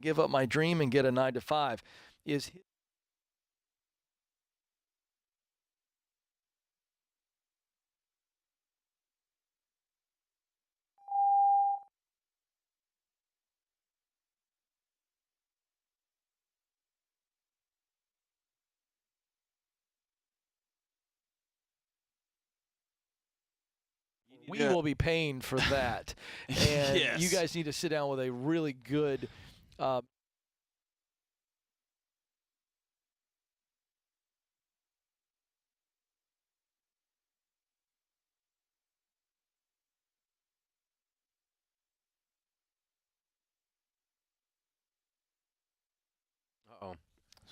give up my dream and get a 9 to 5. Is we will be paying for that. And Yes. you guys need to sit down with a really good Uh-oh.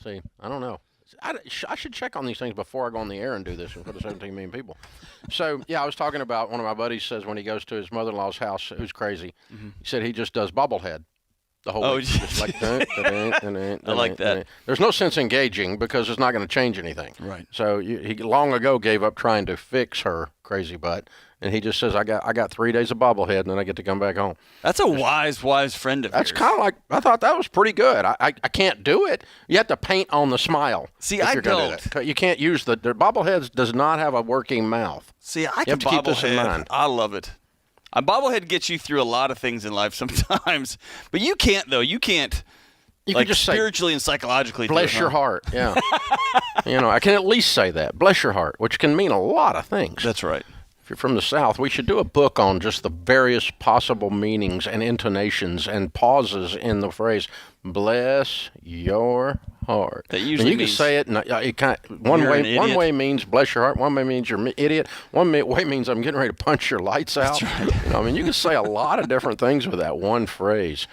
See, I don't know. I should check on these things before I go on the air and do this in front of 17 million people. So, yeah, I was talking about one of my buddies says when he goes to his mother-in-law's house, who's crazy, he said he just does bobblehead the whole week. Just like, I like that. There's no sense engaging because it's not going to change anything. Right. So he long ago gave up trying to fix her crazy butt. And he just says, I got 3 days of bobblehead, and then I get to come back home. That's a wise friend of yours. That's kind of like, I thought that was pretty good. I can't do it. You have to paint on the smile. See, I don't. Do you can't use the bobbleheads does not have a working mouth. See, I You can have to keep this in bobblehead. mind. I love it. A bobblehead gets you through a lot of things in life sometimes. But you can't, though. You can't. You like can just spiritually and psychologically. Bless your heart. Yeah. I can at least say that. Bless your heart, which can mean a lot of things. That's right. If you're from the South, we should do a book on just the various possible meanings and intonations and pauses in the phrase, bless your heart. That usually and you means can say it, and it kind of, one way means bless your heart, one way means you're an idiot, one way means I'm getting ready to punch your lights out. That's right. You can say a lot of different things with that one phrase.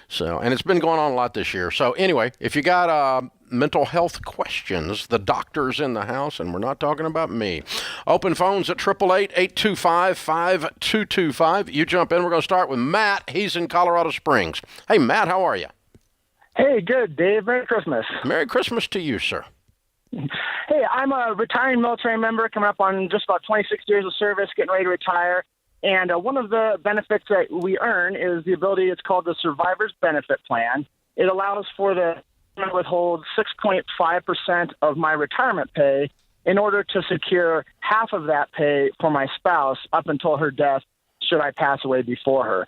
So, and it's been going on a lot this year. So anyway, if you got mental health questions, the doctor's in the house, and we're not talking about me. Open phones at 888-825-5225. You jump in. We're going to start with Matt. He's in Colorado Springs. Hey, Matt, how are you? Hey, good, Dave. Merry Christmas. Merry Christmas to you, sir. Hey, I'm a retiring military member coming up on just about 26 years of service, getting ready to retire. And one of the benefits that we earn is the ability, it's called the Survivor's Benefit Plan. It allows for the withhold 6.5% of my retirement pay in order to secure half of that pay for my spouse up until her death, should I pass away before her.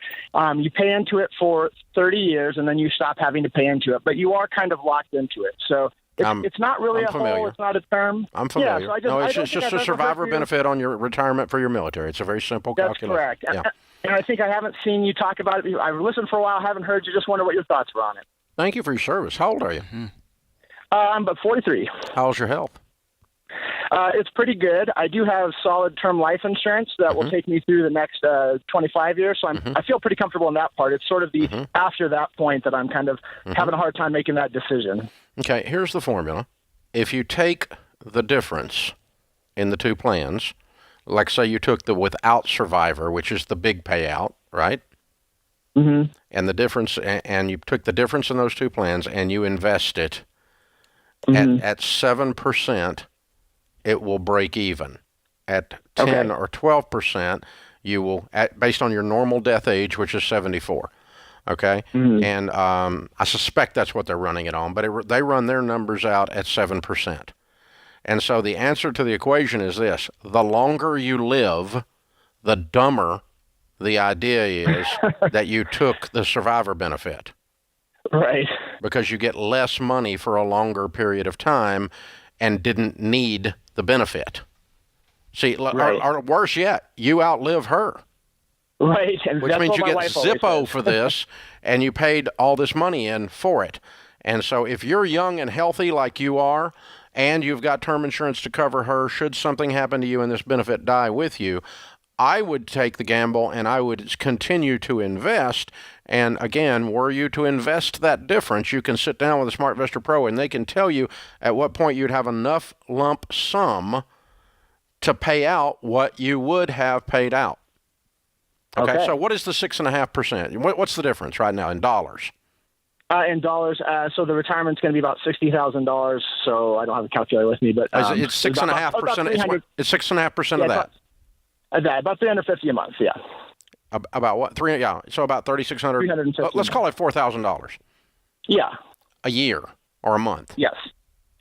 You pay into it for 30 years, and then you stop having to pay into it. But you are kind of locked into it. So it's not really a whole, it's not a term. I'm familiar. Yeah, so it's just a survivor benefit on your retirement for your military. It's a very simple calculation. That's correct. Yeah. And I think I haven't seen you talk about it. I've listened for a while, haven't heard you, just wonder what your thoughts were on it. Thank you for your service. How old are you? I'm about 43. How's your health? It's pretty good. I do have solid term life insurance that will take me through the next 25 years, so I feel pretty comfortable in that part. It's sort of the after that point that I'm kind of having a hard time making that decision. Okay, here's the formula. If you take the difference in the two plans, like say you took the without survivor, which is the big payout, right? Mm-hmm. And the difference, and you took the difference in those two plans and you invest it at 7%, it will break even. At 10 or 12%, you will, based on your normal death age, which is 74. Okay? And I suspect that's what they're running it on, but they run their numbers out at 7%. And so the answer to the equation is this: the longer you live, the dumber the idea is that you took the survivor benefit. Right. Because you get less money for a longer period of time and didn't need the benefit. See, or worse yet, you outlive her. Right. And which means you get Zippo for this, and you paid all this money in for it. And so if you're young and healthy like you are, and you've got term insurance to cover her, should something happen to you and this benefit die with you, I would take the gamble and I would continue to invest. And again, were you to invest that difference, you can sit down with a Smart Investor Pro and they can tell you at what point you'd have enough lump sum to pay out what you would have paid out. Okay. So what is the 6.5%? What's the difference right now in dollars? In dollars, so the retirement's going to be about $60,000. So I don't have a calculator with me, but it's 6.5%. It's 6.5% of that. About $350 a month. Yeah. About what? So about $3,600. Let's call it $4,000. Yeah. A year or a month? Yes.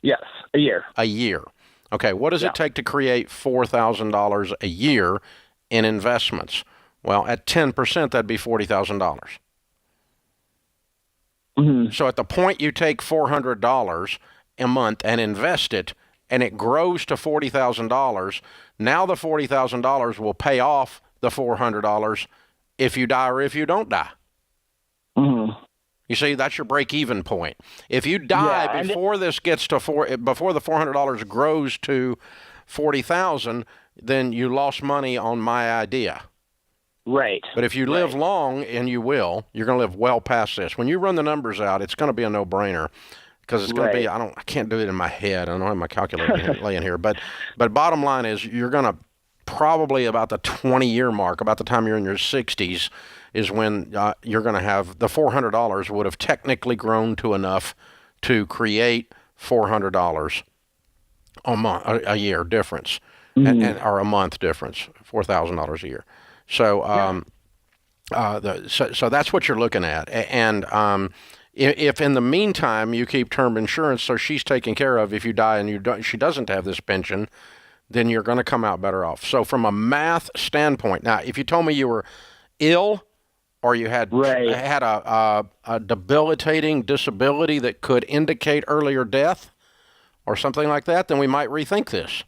Yes. A year. A year. Okay. What does Yeah. it take to create $4,000 a year in investments? Well, at 10%, that'd be $40,000. Mm-hmm. So at the point you take $400 a month and invest it, and it grows to $40,000, now the $40,000 will pay off the $400 if you die or if you don't die. Mm-hmm. You see, that's your break-even point. If you die before this gets to before the $400 grows to $40,000, then you lost money on my idea. Right. But if you live long, and you will, you're going to live well past this. When you run the numbers out, it's going to be a no-brainer because it's going to be. I can't do it in my head. I don't have my calculator laying here. But bottom line is, you're going to probably about the 20-year mark, about the time you're in your 60s, is when you're going to have the $400 would have technically grown to enough to create $400 a year difference, or a month difference, $4,000 a year. So, so that's what you're looking at. And if in the meantime you keep term insurance, so she's taken care of, if you die and she doesn't have this pension, then you're going to come out better off. So from a math standpoint, now if you told me you were ill or you had a debilitating disability that could indicate earlier death or something like that, then we might rethink this.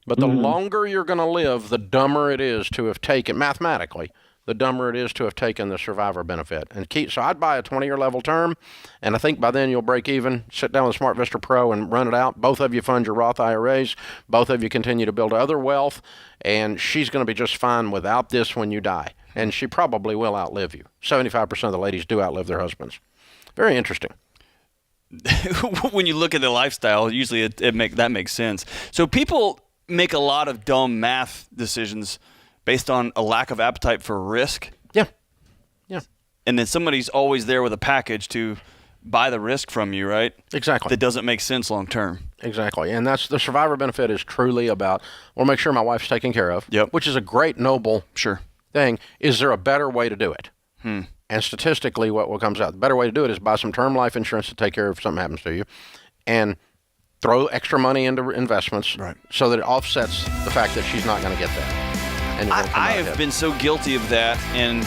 But the longer you're going to live, the dumber it is to have taken, mathematically, the dumber it is to have taken the survivor benefit. So I'd buy a 20-year level term, and I think by then you'll break even. Sit down with Smart Vista Pro and run it out. Both of you fund your Roth IRAs. Both of you continue to build other wealth, and she's going to be just fine without this when you die. And she probably will outlive you. 75% of the ladies do outlive their husbands. Very interesting. When you look at the lifestyle, usually that makes sense. So people make a lot of dumb math decisions based on a lack of appetite for risk. Yeah. And then somebody's always there with a package to buy the risk from you, right? Exactly. That doesn't make sense long term. Exactly. And that's the survivor benefit is truly about, well, make sure my wife's taken care of, which is a great, noble thing. Is there a better way to do it? And statistically, what comes out, the better way to do it is buy some term life insurance to take care of if something happens to you, and throw extra money into investments so that it offsets the fact that she's not going to get that. And I have been so guilty of that, and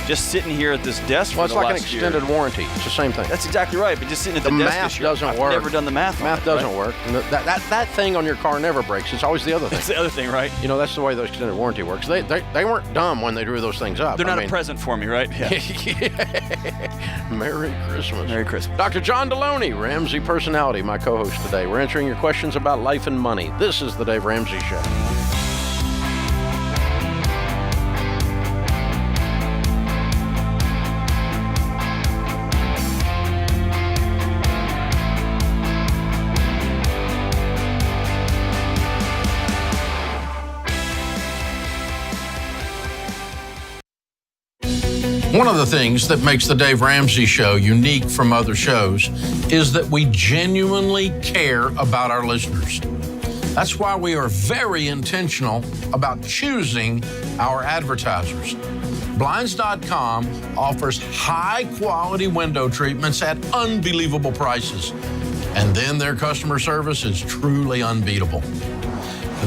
just sitting here at this desk for the last year. Well, it's like an extended warranty. It's the same thing. That's exactly right, but just sitting at the desk math doesn't work. I've never done the math. Math doesn't work. And that thing on your car never breaks. It's always the other thing. It's the other thing, right? You know, that's the way the extended warranty works. They weren't dumb when they drew those things up. They're not a present for me, right? Yeah. Merry Christmas. Merry Christmas. Dr. John Deloney, Ramsey Personality, my co-host today. We're answering your questions about life and money. This is the Dave Ramsey Show. One of the things that makes the Dave Ramsey Show unique from other shows is that we genuinely care about our listeners. That's why we are very intentional about choosing our advertisers. Blinds.com offers high-quality window treatments at unbelievable prices. And then their customer service is truly unbeatable.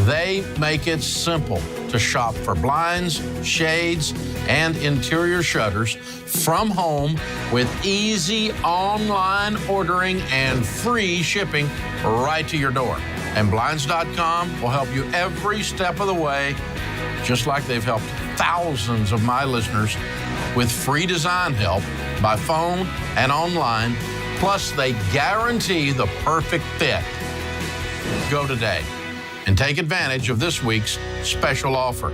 They make it simple to shop for blinds, shades, and interior shutters from home with easy online ordering and free shipping right to your door. And Blinds.com will help you every step of the way, just like they've helped thousands of my listeners with free design help by phone and online. Plus, they guarantee the perfect fit. Go today and take advantage of this week's special offer.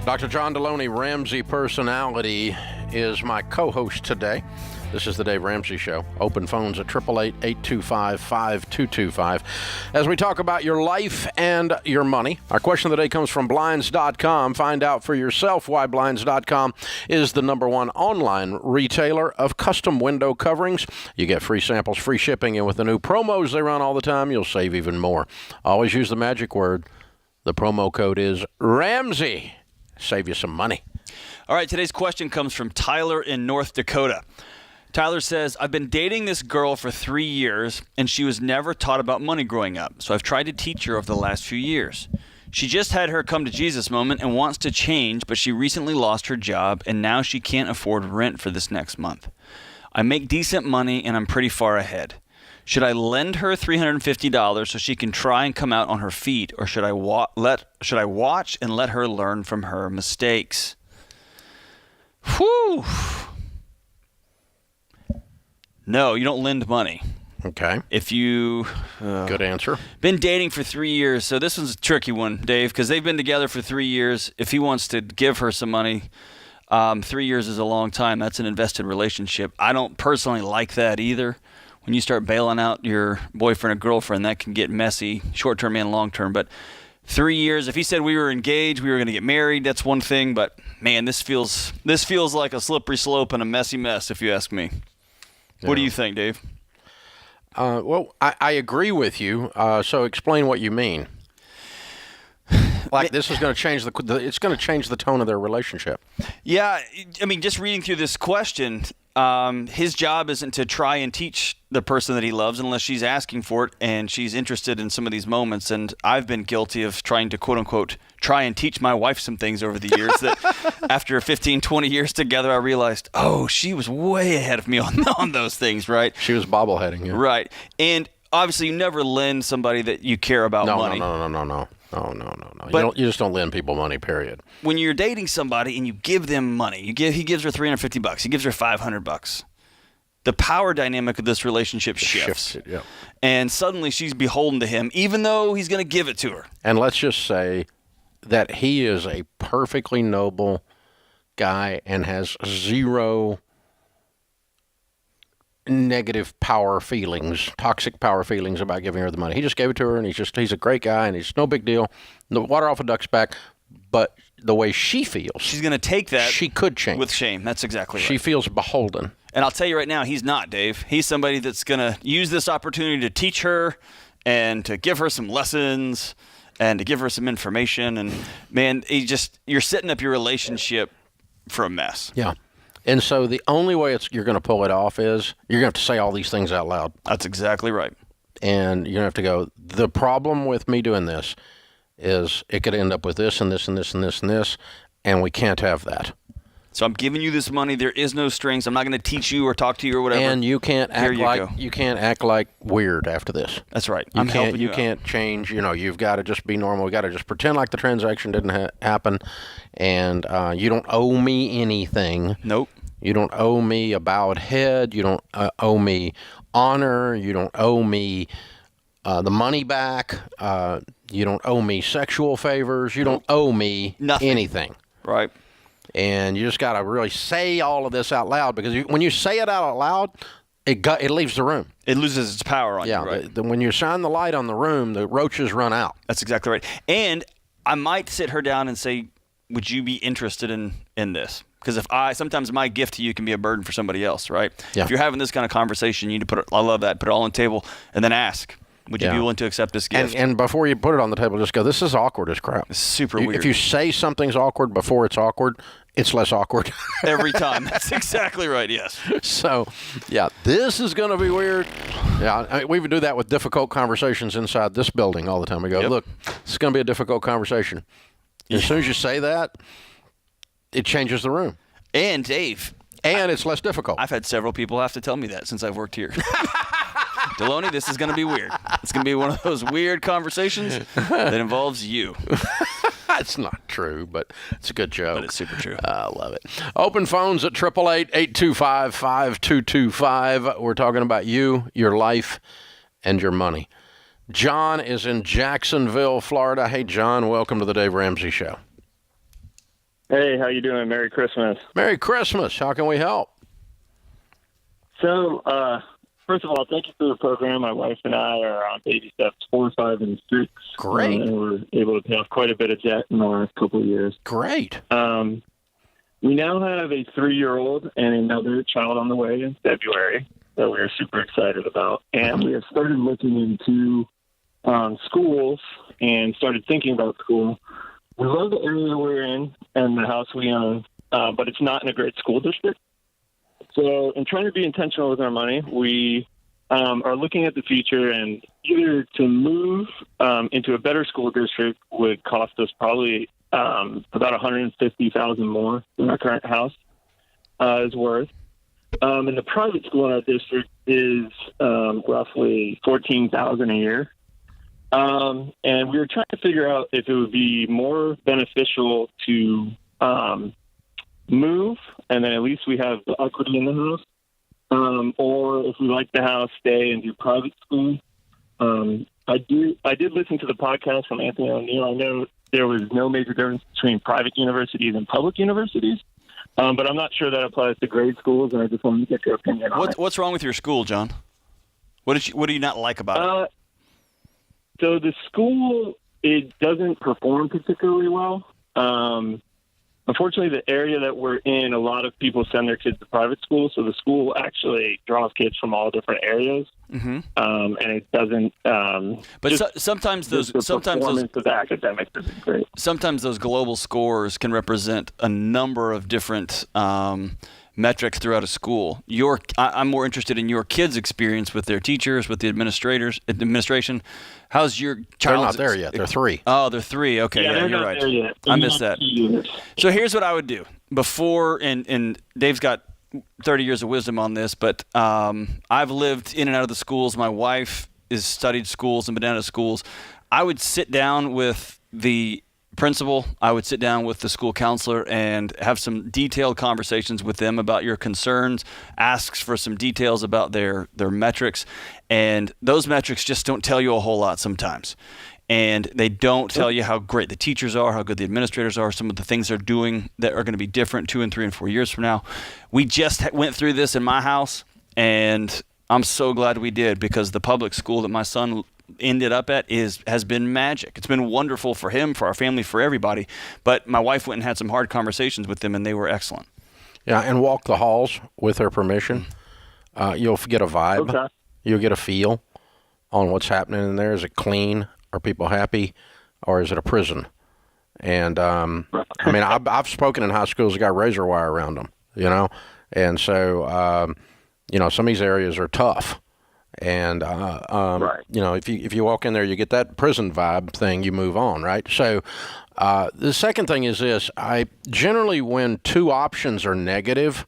Dr. John Deloney, Ramsey Personality, is my co-host today. This is the Dave Ramsey Show. Open phones at 888-825-5225. As we talk about your life and your money, our question of the day comes from Blinds.com. Find out for yourself why Blinds.com is the #1 online retailer of custom window coverings. You get free samples, free shipping, and with the new promos they run all the time, you'll save even more. Always use the magic word. The promo code is Ramsey. Save you some money. All right, today's question comes from Tyler in North Dakota. Tyler says, I've been dating this girl for 3 years, and she was never taught about money growing up, so I've tried to teach her over the last few years. She just had her come to Jesus moment and wants to change, but she recently lost her job, and now she can't afford rent for this next month. I make decent money, and I'm pretty far ahead. Should I lend her $350 so she can try and come out on her feet, or should I watch and let her learn from her mistakes? Whew. No, you don't lend money. Okay. If you... Good answer. Been dating for 3 years, so this one's a tricky one, Dave, because they've been together for 3 years. If he wants to give her some money, 3 years is a long time. That's an invested relationship. I don't personally like that either. When you start bailing out your boyfriend or girlfriend, that can get messy, short-term and long-term. But 3 years, if he said we were engaged, we were going to get married, that's one thing. But, man, this feels like a slippery slope and a messy mess, if you ask me. Yeah. What do you think, Dave? Well, I agree with you. So explain what you mean. Like this is going to change it's going to change the tone of their relationship. Yeah, I mean, just reading through this question, his job isn't to try and teach the person that he loves unless she's asking for it and she's interested in some of these moments. And I've been guilty of trying to, quote unquote, try and teach my wife some things over the years that after 15, 20 years together, I realized, oh, she was way ahead of me on those things, right? She was bobbleheading. Yeah. Right. And obviously you never lend somebody that you care about money. No. But you just don't lend people money, period. When you're dating somebody and you give them money, he gives her $350, he gives her $500. The power dynamic of this relationship shifts. Yeah. And suddenly she's beholden to him, even though he's going to give it to her. And let's just say that he is a perfectly noble guy and has zero negative power feelings, toxic power feelings about giving her the money. He just gave it to her, and he's a great guy, and he's no big deal. The water off a duck's back, but the way she feels, she's going to take that. She could change with shame. That's exactly right. She feels beholden. And I'll tell you right now, he's not, Dave. He's somebody that's going to use this opportunity to teach her and to give her some lessons and to give her some information. And man, you're setting up your relationship for a mess. Yeah. And so the only way you're going to pull it off is you're going to have to say all these things out loud. That's exactly right. And you're going to have to go, the problem with me doing this is it could end up with this and this and this and this and this, and we can't have that. So I'm giving you this money. There is no strings. I'm not going to teach you or talk to you or whatever. And you can't act like weird after this. That's right. You can't change. You've got to just be normal. You got to just pretend like the transaction didn't happen, and you don't owe me anything. Nope. You don't owe me a bowed head. You don't owe me honor. You don't owe me the money back. You don't owe me sexual favors. You don't owe me anything. Right. And you just got to really say all of this out loud, because when you say it out loud, it leaves the room. It loses its power on you, right? Yeah, when you shine the light on the room, the roaches run out. That's exactly right. And I might sit her down and say, would you be interested in this? Because sometimes my gift to you can be a burden for somebody else, right? Yeah. If you're having this kind of conversation, you need to I love that, put it all on the table, and then ask, would you be willing to accept this gift? And before you put it on the table, just go, this is awkward as crap. It's super weird. If you say something's awkward before it's awkward, it's less awkward. Every time. That's exactly right, yes. So, yeah, this is going to be weird. Yeah, we would do that with difficult conversations inside this building all the time. We go, look, this is going to be a difficult conversation. As soon as you say that, it changes the room. And, Dave. And it's less difficult. I've had several people have to tell me that since I've worked here. Deloney, this is going to be weird. It's going to be one of those weird conversations that involves you. That's not true, but it's a good joke. But it's super true. I love it. Open phones at 888-825-5225. We're talking about you, your life, and your money. John is in Jacksonville, Florida. Hey, John, welcome to the Dave Ramsey Show. Hey, how you doing? Merry Christmas. Merry Christmas. How can we help? So, first of all, thank you for the program. My wife and I are on baby steps 4, 5, and 6. Great. And we're able to pay off quite a bit of debt in the last couple of years. Great. We now have a 3-year-old and another child on the way in February that we're super excited about. And we have started looking into schools and started thinking about school. We love the area we're in and the house we own, but it's not in a great school district. So in trying to be intentional with our money, we are looking at the future, and either to move into a better school district would cost us probably about $150,000 more than our current house is worth. And the private school in our district is roughly $14,000 a year. And we were trying to figure out if it would be more beneficial to move, and then at least we have the equity in the house, or if we like the house, stay and do private school. I did listen to the podcast from Anthony O'Neill. I know there was no major difference between private universities and public universities, but I'm not sure that applies to grade schools, and I just wanted to get your opinion on it. What's wrong with your school, John? What do you not like about it? So the school, it doesn't perform particularly well. Unfortunately, the area that we're in, a lot of people send their kids to private school, so the school actually draws kids from all different areas, and it doesn't. But sometimes those performance of the academics isn't great. Sometimes those global scores can represent a number of different metrics throughout a school. I'm more interested in your kids' experience with their teachers, with the administration. How's your child's? They're not there yet. They're 3. Oh, they're 3. Okay, yeah, you're right. There yet. I missed that. So here's what I would do before, and Dave's got 30 years of wisdom on this, but I've lived in and out of the schools. My wife has studied schools and been out of schools. I would sit down with the principal, I would sit down with the school counselor and have some detailed conversations with them about your concerns, asks for some details about their metrics, and those metrics just don't tell you a whole lot sometimes. And they don't tell you how great the teachers are, how good the administrators are, some of the things they're doing that are going to be different 2 and 3 and 4 years from now. We just went through this in my house, and I'm so glad we did, because the public school that my son ended up at has been magic. It's been wonderful for him, for our family, for everybody. But my wife went and had some hard conversations with them, and they were excellent. Yeah, and walk the halls with their permission. You'll get a vibe. Okay. You'll get a feel on what's happening in there. Is it clean? Are people happy? Or is it a prison? And, I mean, I've spoken in high schools that got razor wire around them, you know? And so, you know, some of these areas are tough. And, you know, if you walk in there, you get that prison vibe thing, you move on, right? So the second thing is this. I generally, when 2 options are negative,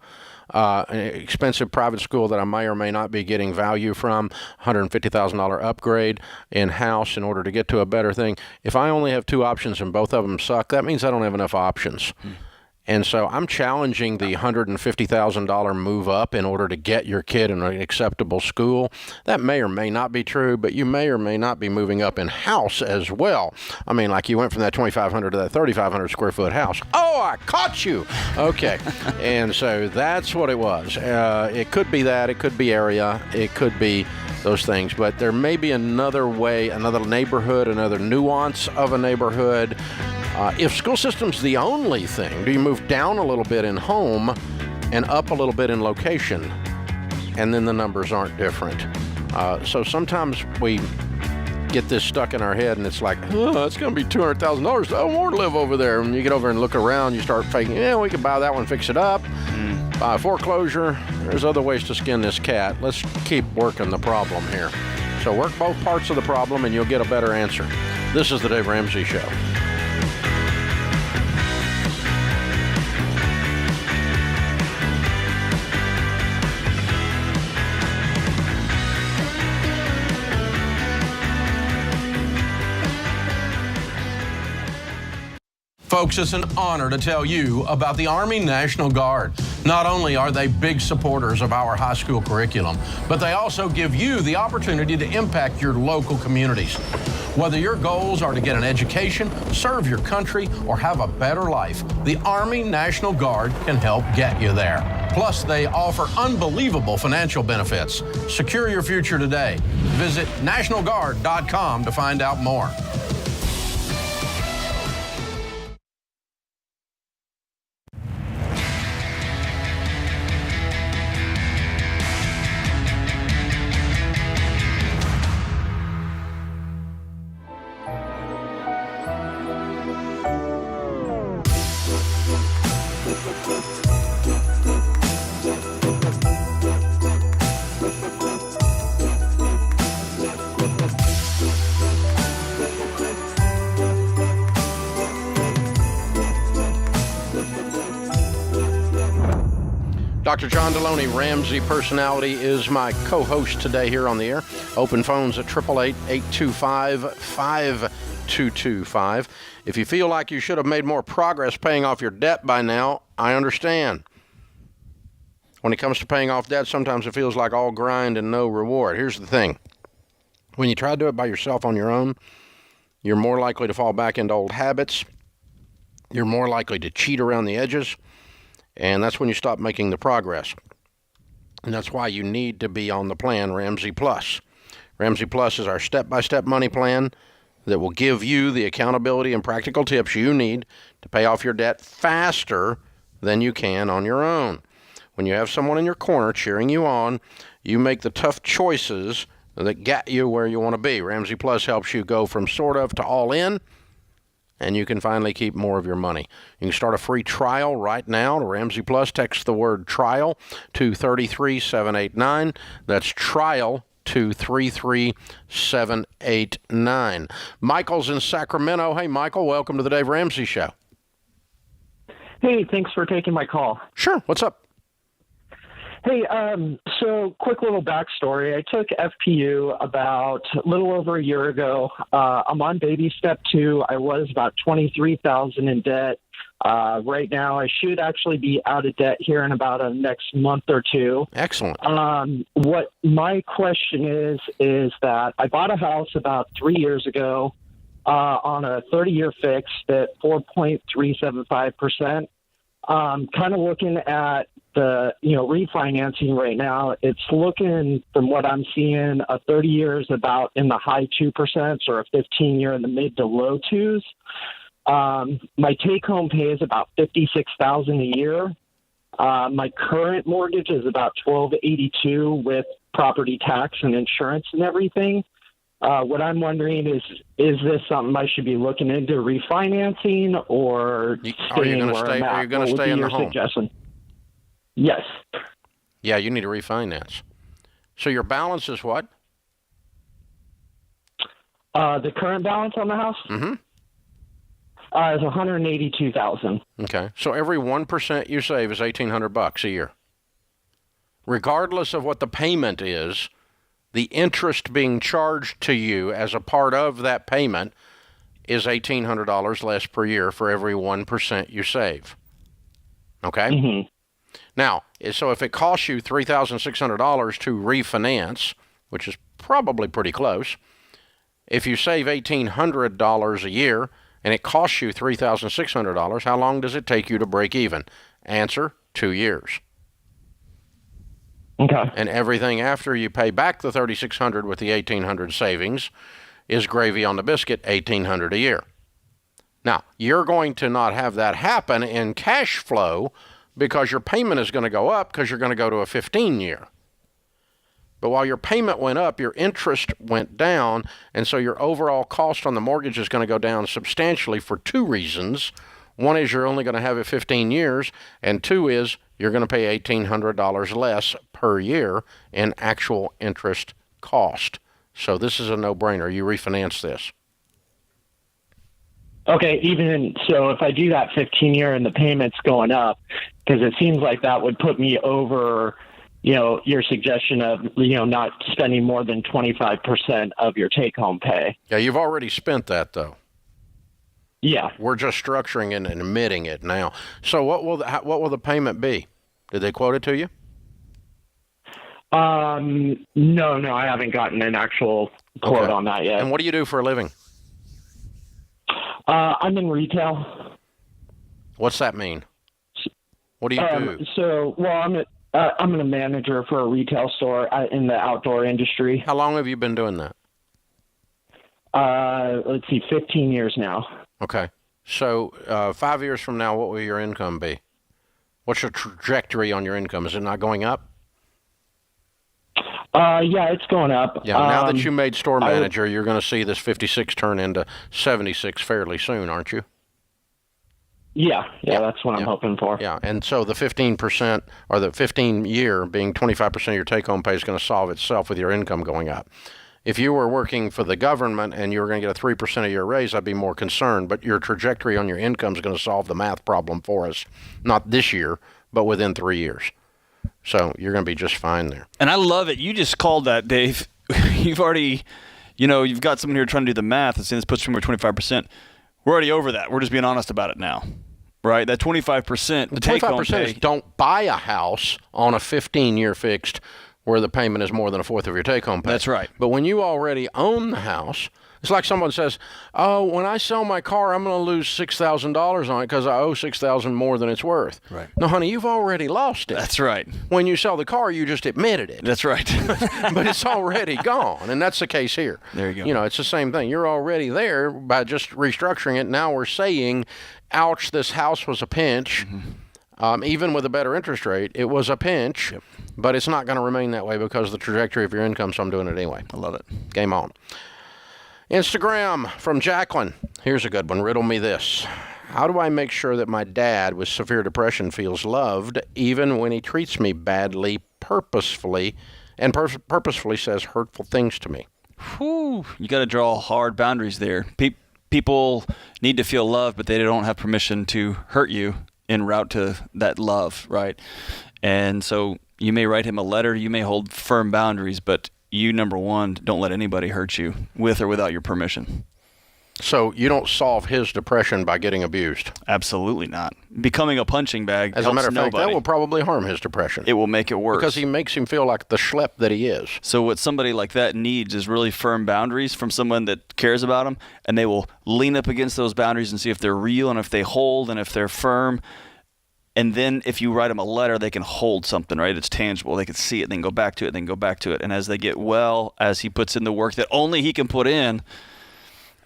an expensive private school that I may or may not be getting value from, $150,000 upgrade in-house in order to get to a better thing. If I only have 2 options and both of them suck, that means I don't have enough options. And so I'm challenging the $150,000 move up in order to get your kid in an acceptable school. That may or may not be true, but you may or may not be moving up in house as well. I mean, like you went from that 2,500 to that 3,500 square foot house. Oh, I caught you. Okay. And so that's what it was. It could be that. It could be area. It could be those things. But there may be another way, another neighborhood, another nuance of a neighborhood. If school system's the only thing, do you move down a little bit in home and up a little bit in location, and then the numbers aren't different? So sometimes we get this stuck in our head, and it's like, oh, it's going to be $200,000. I don't want to live over there. And you get over and look around, you start thinking, yeah, we could buy that one, fix it up, buy a foreclosure. There's other ways to skin this cat. Let's keep working the problem here. So work both parts of the problem, and you'll get a better answer. This is the Dave Ramsey Show. Folks, it's an honor to tell you about the Army National Guard. Not only are they big supporters of our high school curriculum, but they also give you the opportunity to impact your local communities. Whether your goals are to get an education, serve your country, or have a better life, the Army National Guard can help get you there. Plus, they offer unbelievable financial benefits. Secure your future today. Visit NationalGuard.com to find out more. Dr. John Deloney, Ramsey Personality, is my co-host today here on the air. Open phones at 888-825-5225. If you feel like you should have made more progress paying off your debt by now, I understand. When it comes to paying off debt, sometimes it feels like all grind and no reward. Here's the thing. When you try to do it by yourself on your own, you're more likely to fall back into old habits. You're more likely to cheat around the edges. And that's when you stop making the progress. And that's why you need to be on the plan Ramsey Plus. Ramsey Plus is our step-by-step money plan that will give you the accountability and practical tips you need to pay off your debt faster than you can on your own. When you have someone in your corner cheering you on, you make the tough choices that get you where you want to be. Ramsey Plus helps you go from sort of to all in, and you can finally keep more of your money. You can start a free trial right now to Ramsey Plus. Text the word trial to 33789. That's trial to 33789. Michael's in Sacramento. Hey, Michael, welcome to the Dave Ramsey Show. Hey, thanks for taking my call. Sure. What's up? Hey, so quick little backstory. I took FPU about a little over a year ago. I'm on baby step 2. I was about $23,000 in debt. Right now, I should actually be out of debt here in about a next month or two. Excellent. What my question is that I bought a house about 3 years ago on a 30-year fixed at 4.375%. Kind of looking at the refinancing right now. It's looking, from what I'm seeing, a 30 years about in the high 2% or a 15-year in the mid to low 2s. My take-home pay is about $56,000 a year. My current mortgage is about $1,282 with property tax and insurance and everything. What I'm wondering is this something I should be looking into refinancing or staying where I'm at? Are you going to stay in the home? Suggestion? Yes. Yeah, you need to refinance. So your balance is what? The current balance on the house? Mm-hmm. Is $182,000. Okay. So every 1% you save is $1,800 a year. Regardless of what the payment is, the interest being charged to you as a part of that payment is $1,800 less per year for every 1% you save. Okay? Mm-hmm. Now, so if it costs you $3,600 to refinance, which is probably pretty close, if you save $1,800 a year and it costs you $3,600, how long does it take you to break even? Answer, 2 years. Okay. And everything after you pay back the $3,600 with the $1,800 savings is gravy on the biscuit, $1,800 a year. Now, you're going to not have that happen in cash flow because your payment is going to go up because you're going to go to a 15-year. But while your payment went up, your interest went down, and so your overall cost on the mortgage is going to go down substantially for 2 reasons. One is you're only going to have it 15 years, and 2 is you're going to pay $1,800 less per year in actual interest cost. So this is a no-brainer. You refinance this. Okay, even so, if I do that 15-year and the payment's going up, because it seems like that would put me over, your suggestion of, not spending more than 25% of your take-home pay. Yeah, you've already spent that, though. Yeah. We're just structuring it and admitting it now. So what will the payment be? Did they quote it to you? No, I haven't gotten an actual quote on that yet. And what do you do for a living? I'm in retail. What's that mean? What do you do? I'm a manager for a retail store in the outdoor industry. How long have you been doing that? 15 years now. Okay. So 5 years from now, what will your income be? What's your trajectory on your income? Is it not going up? Yeah, it's going up. Yeah, now that you made store manager, you're going to see this 56 turn into 76 fairly soon, aren't you? Yeah, that's what I'm hoping for. Yeah, and so the 15% or the 15-year being 25% of your take-home pay is going to solve itself with your income going up. If you were working for the government and you were going to get a 3% a year raise, I'd be more concerned. But your trajectory on your income is going to solve the math problem for us, not this year, but within 3 years. So you're going to be just fine there. And I love it. You just called that, Dave. You've already, you've got someone here trying to do the math and saying this puts me over 25%. We're already over that. We're just being honest about it now, right? That 25%. The 25% is don't buy a house on a 15-year fixed where the payment is more than a fourth of your take-home pay. That's right. But when you already own the house, it's like someone says, "Oh, when I sell my car, I'm going to lose $6,000 on it because I owe $6,000 more than it's worth." Right. No, honey, you've already lost it. That's right. When you sell the car, you just admitted it. That's right. But it's already gone, and that's the case here. There you go. It's the same thing. You're already there by just restructuring it. Now we're saying, ouch, this house was a pinch. Even with a better interest rate, it was a pinch, but it's not going to remain that way because of the trajectory of your income, so I'm doing it anyway. I love it. Game on. Instagram from Jacqueline. Here's a good one. Riddle me this. How do I make sure that my dad with severe depression feels loved even when he treats me badly purposefully and purposefully says hurtful things to me? Whew. You got to draw hard boundaries there. People need to feel loved, but they don't have permission to hurt you en route to that love, right? And so you may write him a letter, you may hold firm boundaries, but you, number one, don't let anybody hurt you with or without your permission. So you don't solve his depression by getting abused? Absolutely not. Becoming a punching bag As a matter of fact, nobody. that will probably harm his depression. It will make it worse. Because he makes him feel like the schlep that he is. So what somebody like that needs is really firm boundaries from someone that cares about them, and they will lean up against those boundaries and see if they're real and if they hold and if they're firm. And then if you write them a letter, they can hold something, right? It's tangible. They can see it, then go back to it, then go back to it. And as they get as he puts in the work that only he can put in,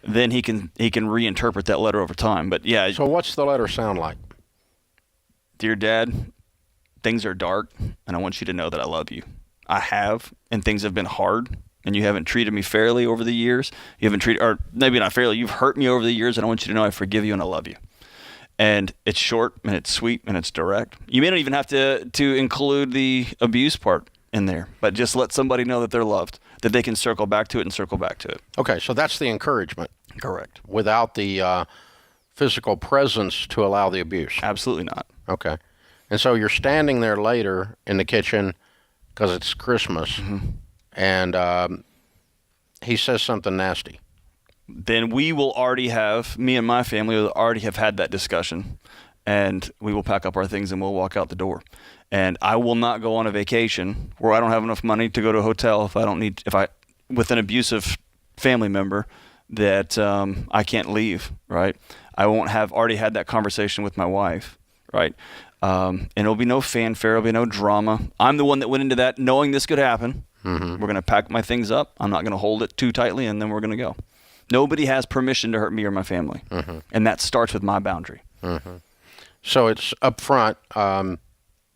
then he can reinterpret that letter over time. But yeah. So what's the letter sound like? Dear Dad, things are dark, and I want you to know that I love you. I have, and things have been hard, and you haven't treated me fairly over the years. You haven't treated, or maybe not fairly, you've hurt me over the years, and I want you to know I forgive you and I love you. And it's short, and it's sweet, and it's direct. You may not even have to include the abuse part in there, but just let somebody know that they're loved, that they can circle back to it and circle back to it. Okay, so that's the encouragement. Correct. Without the physical presence to allow the abuse. Absolutely not. Okay. And so you're standing there later in the kitchen because it's Christmas, and he says something nasty. Then we will already have, me and my family will already have had that discussion, and we will pack up our things and we'll walk out the door. And I will not go on a vacation where I don't have enough money to go to a hotel with an abusive family member that I can't leave, right? I won't have already had that conversation with my wife, right? And it'll be no fanfare, it'll be no drama. I'm the one that went into that knowing this could happen. We're going to pack my things up. I'm not going to hold it too tightly, and then we're going to go. Nobody has permission to hurt me or my family, and that starts with my boundary. So it's up front. We're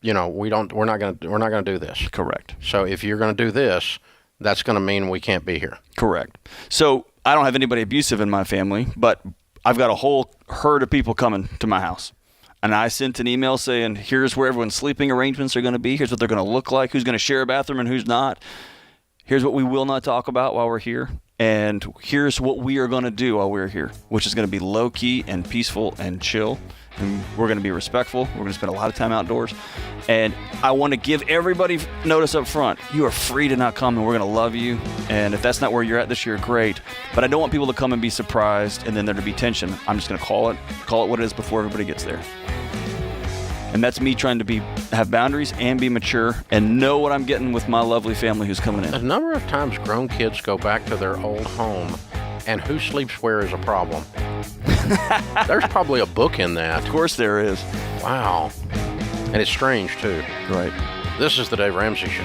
not going to do this. Correct. So if you're going to do this, that's going to mean we can't be here. Correct. So I don't have anybody abusive in my family, but I've got a whole herd of people coming to my house. And I sent an email saying, here's where everyone's sleeping arrangements are going to be. Here's what they're going to look like. Who's going to share a bathroom and who's not. Here's what we will not talk about while we're here. And here's what we are going to do while we're here, which is going to be low-key and peaceful and chill. And we're going to be respectful. We're going to spend a lot of time outdoors. And I want to give everybody notice up front. You are free to not come, and we're going to love you. And if that's not where you're at this year, great. But I don't want people to come and be surprised and then there to be tension. I'm just going to call it what it is before everybody gets there. And that's me trying to have boundaries and be mature and know what I'm getting with my lovely family who's coming in. A number of times grown kids go back to their old home, and who sleeps where is a problem. There's probably a book in that. Of course there is. Wow. And it's strange, too. Right. This is the Dave Ramsey Show.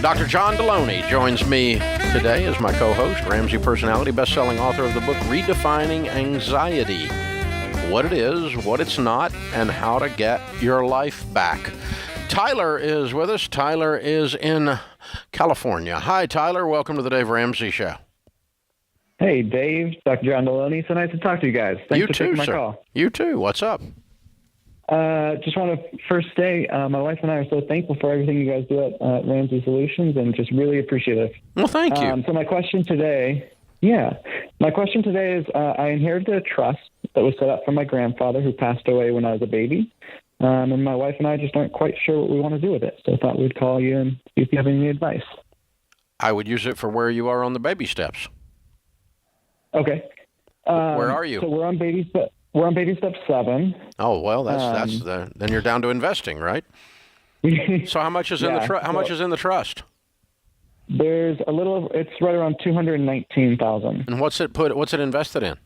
Dr. John Deloney joins me today as my co-host, Ramsey personality, best-selling author of the book Redefining Anxiety: What It Is, What It's Not, and How to Get Your Life Back. Tyler is with us. Tyler is in California. Hi, Tyler. Welcome to the Dave Ramsey Show. Hey, Dave, Dr. John Deloney. So nice to talk to you guys. Thanks for taking my call. You too. What's up? Just want to first say my wife and I are so thankful for everything you guys do at Ramsey Solutions, and just really appreciative. Well, thank you. So my question today is I inherited a trust that was set up from my grandfather who passed away when I was a baby. And my wife and I just aren't quite sure what we want to do with it. So I thought we'd call you and see if you have any advice. I would use it for where you are on the baby steps. Okay. Where are you? So we're on baby step 7. Oh, well, then you're down to investing, right? So how much is in the trust? There's it's right around $219,000. And what's it invested in?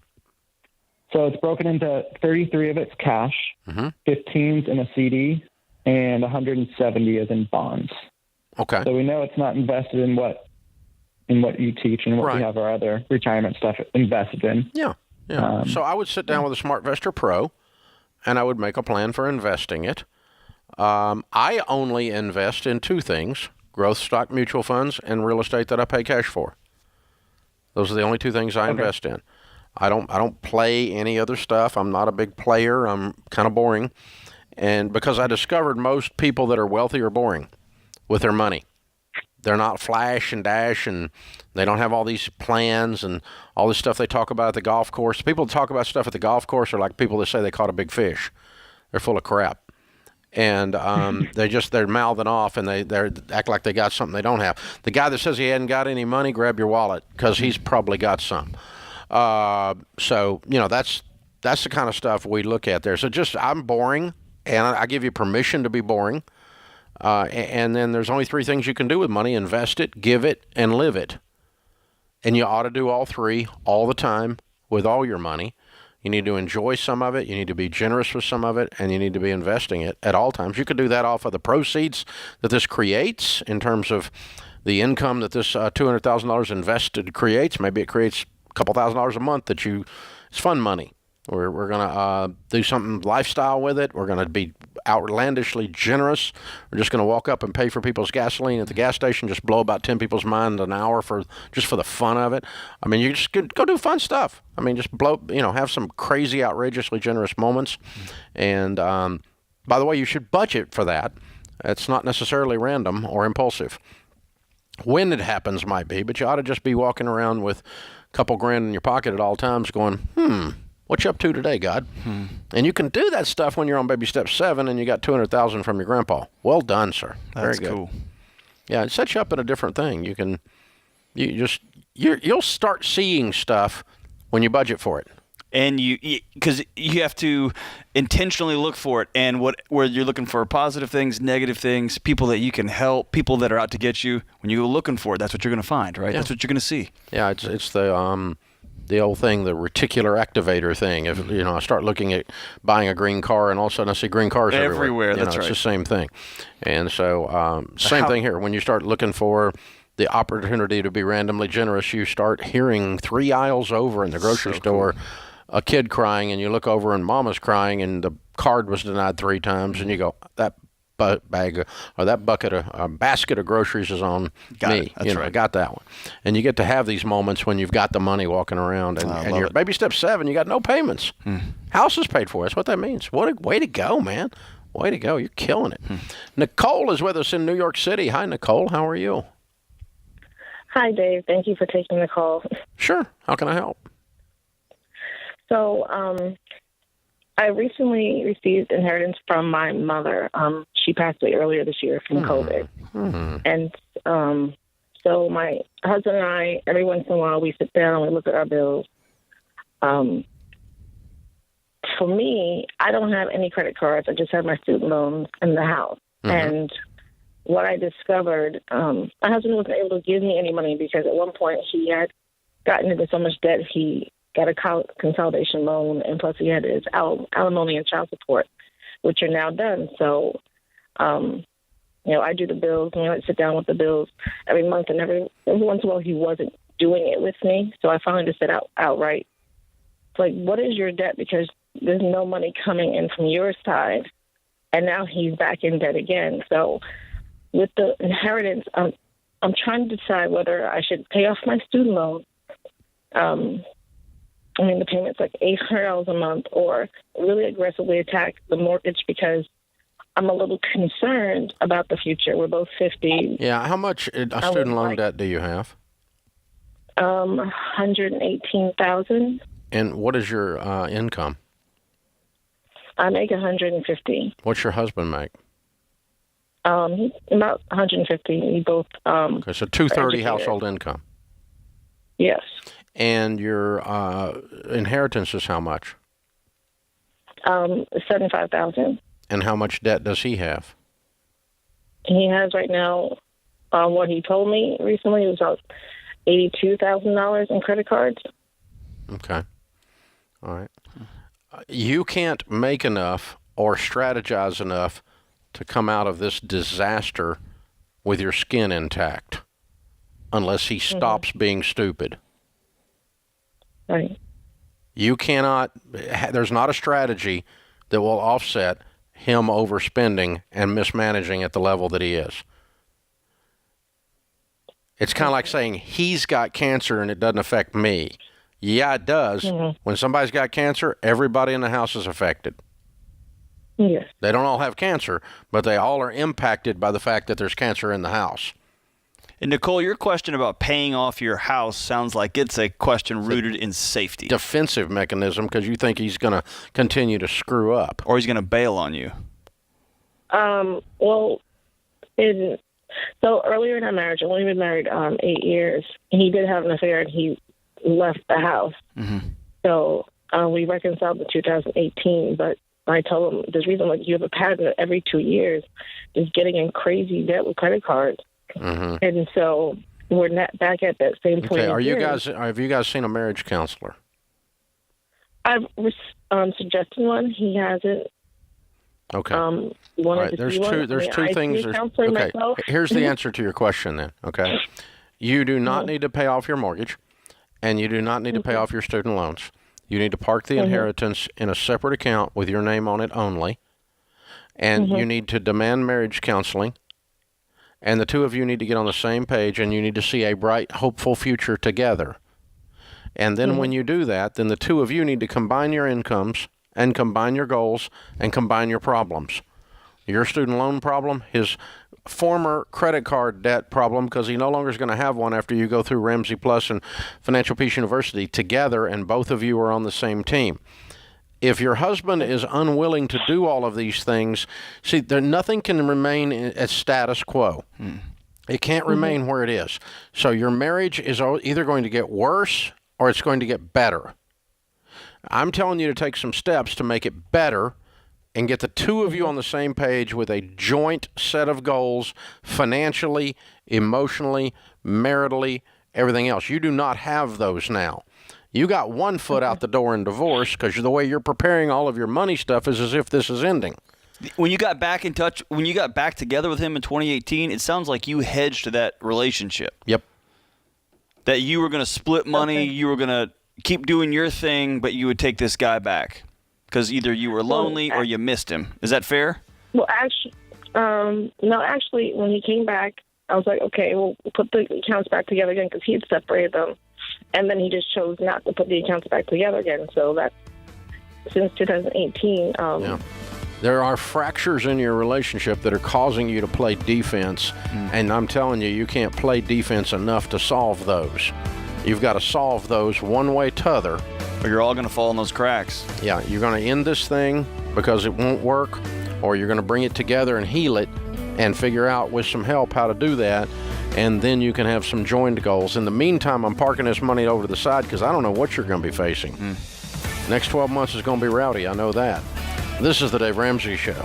So it's broken into 33 of it's cash, 15's in a CD, and 170 is in bonds. Okay. So we know it's not invested in what you teach and what we have our other retirement stuff invested in. Yeah. Yeah. So I would sit down with a SmartVestor Pro, and I would make a plan for investing it. I only invest in 2 things: growth stock mutual funds and real estate that I pay cash for. Those are the only 2 things I invest in. I don't play any other stuff. I'm not a big player. I'm kind of boring. And because I discovered most people that are wealthy are boring with their money. They're not flash and dash, and they don't have all these plans and all this stuff they talk about at the golf course. People that talk about stuff at the golf course are like people that say they caught a big fish. They're full of crap. And they're mouthing off, and they act like they got something they don't have. The guy that says he hadn't got any money, grab your wallet, because he's probably got some. So, that's the kind of stuff we look at there. So I'm boring, and I give you permission to be boring. And then there's only 3 things you can do with money: invest it, give it, and live it. And you ought to do all 3 all the time with all your money. You need to enjoy some of it, you need to be generous with some of it, and you need to be investing it at all times. You could do that off of the proceeds that this creates in terms of the income that this $200,000 invested creates. Maybe it creates a couple $1,000s a month it's fun money. We're going to do something lifestyle with it. We're going to be outlandishly generous. We're just going to walk up and pay for people's gasoline at the gas station, just blow about 10 people's mind an hour for the fun of it. I mean, you just go do fun stuff. I mean, just have some crazy, outrageously generous moments. And by the way, you should budget for that. It's not necessarily random or impulsive. When it happens might be, but you ought to just be walking around with a couple grand in your pocket at all times going, what you up to today, God? And you can do that stuff when you're on baby step 7 and you got $200,000 from your grandpa. Well done, sir. That's Very good. Cool. Yeah, it sets you up in a different thing. You'll start seeing stuff when you budget for it. And because you have to intentionally look for it, and where you're looking for positive things, negative things, people that you can help, people that are out to get you. When you go looking for it, that's what you're going to find, right? Yeah. That's what you're going to see. Yeah, it's the old thing, the reticular activator thing. If I start looking at buying a green car, and all of a sudden I see green cars everywhere. That's right. It's the same thing. And so same thing here. When you start looking for the opportunity to be randomly generous, you start hearing 3 aisles over in the grocery store. Cool. A kid crying, and you look over and mama's crying, and the card was denied 3 times, and you go, that bag or that bucket of basket of groceries is on me. That's right. I got that one. And you get to have these moments when you've got the money walking around, and you're baby step 7, you got no payments. House is paid for. That's what that means. What a way to go, man. Way to go. You're killing it. Nicole is with us in New York City. Hi, Nicole. How are you? Hi, Dave. Thank you for taking the call. Sure. How can I help? So, I recently received inheritance from my mother. She passed away earlier this year from COVID. And so my husband and I, every once in a while, we sit down and we look at our bills. For me, I don't have any credit cards. I just have my student loans and the house. And what I discovered, my husband wasn't able to give me any money because at one point he had gotten into so much debt. He got a consolidation loan, and plus he had his alimony and child support, which are now done. So, I do the bills, and I sit down with the bills every month, and every once in a while he wasn't doing it with me. So I finally just said outright, like, what is your debt? Because there's no money coming in from your side, and now he's back in debt again. So with the inheritance, I'm trying to decide whether I should pay off my student loan. The payment's like $800 a month, or really aggressively attack the mortgage because I'm a little concerned about the future. We're both 50. Yeah. How much student loan debt do you have? $118,000. And what is your income? I make $150. What's your husband make? He's about $150. We both. Okay, so $230 household income. Yes. And your inheritance is how much? $75,000. And how much debt does he have? He has right now, what he told me recently, was about $82,000 in credit cards. Okay. All right. You can't make enough or strategize enough to come out of this disaster with your skin intact unless he stops being stupid. Right. You cannot, there's not a strategy that will offset him overspending and mismanaging at the level that he is. It's kind of like saying he's got cancer and it doesn't affect me. Yeah, it does. When somebody's got cancer, everybody in the house is affected. Yes. They don't all have cancer, but they all are impacted by the fact that there's cancer in the house. And Nicole, your question about paying off your house sounds like it's a question rooted in safety. Defensive mechanism because you think he's going to continue to screw up. Or he's going to bail on you. So earlier in our marriage, I've only been married 8 years, and he did have an affair, and he left the house. So we reconciled in 2018, but I told him, there's reason like you have a pattern of every 2 years is getting in crazy debt with credit cards. And so we're not back at that same point. Okay, have you guys seen a marriage counselor? I've suggested one. He hasn't. Okay. All right. There's two things. Okay. Here's the answer to your question then. Okay. You do not need to pay off your mortgage, and you do not need to pay off your student loans. You need to park the inheritance in a separate account with your name on it only, and you need to demand marriage counseling. And the two of you need to get on the same page, and you need to see a bright, hopeful future together. And then when you do that, then the two of you need to combine your incomes and combine your goals and combine your problems. Your student loan problem, his former credit card debt problem, because he no longer is going to have one after you go through Ramsey Plus and Financial Peace University together, and both of you are on the same team. If your husband is unwilling to do all of these things, see, nothing can remain at status quo. It can't remain where it is. So your marriage is either going to get worse or it's going to get better. I'm telling you to take some steps to make it better and get the two of you on the same page with a joint set of goals financially, emotionally, maritally, everything else. You do not have those now. You got one foot out the door in divorce because the way you're preparing all of your money stuff is as if this is ending. When you got back in touch, when you got back together with him in 2018, it sounds like you hedged that relationship. Yep. That you were going to split money, you were going to keep doing your thing, but you would take this guy back because either you were lonely or you missed him. Is that fair? Well, actually, no. Actually, when he came back, I was like, okay, we'll put the accounts back together again because he had separated them. And then he just chose not to put the accounts back together again. So that's since 2018. There are fractures in your relationship that are causing you to play defense, and I'm telling you, you can't play defense enough to solve those. You've got to solve those one way t'other. Or you're all going to fall in those cracks. Yeah, you're going to end this thing because it won't work, or you're going to bring it together and heal it and figure out with some help how to do that, and then you can have some joined goals. In the meantime, I'm parking this money over to the side because I don't know what you're going to be facing. Next 12 months is going to be rowdy, I know that. This is the Dave Ramsey Show.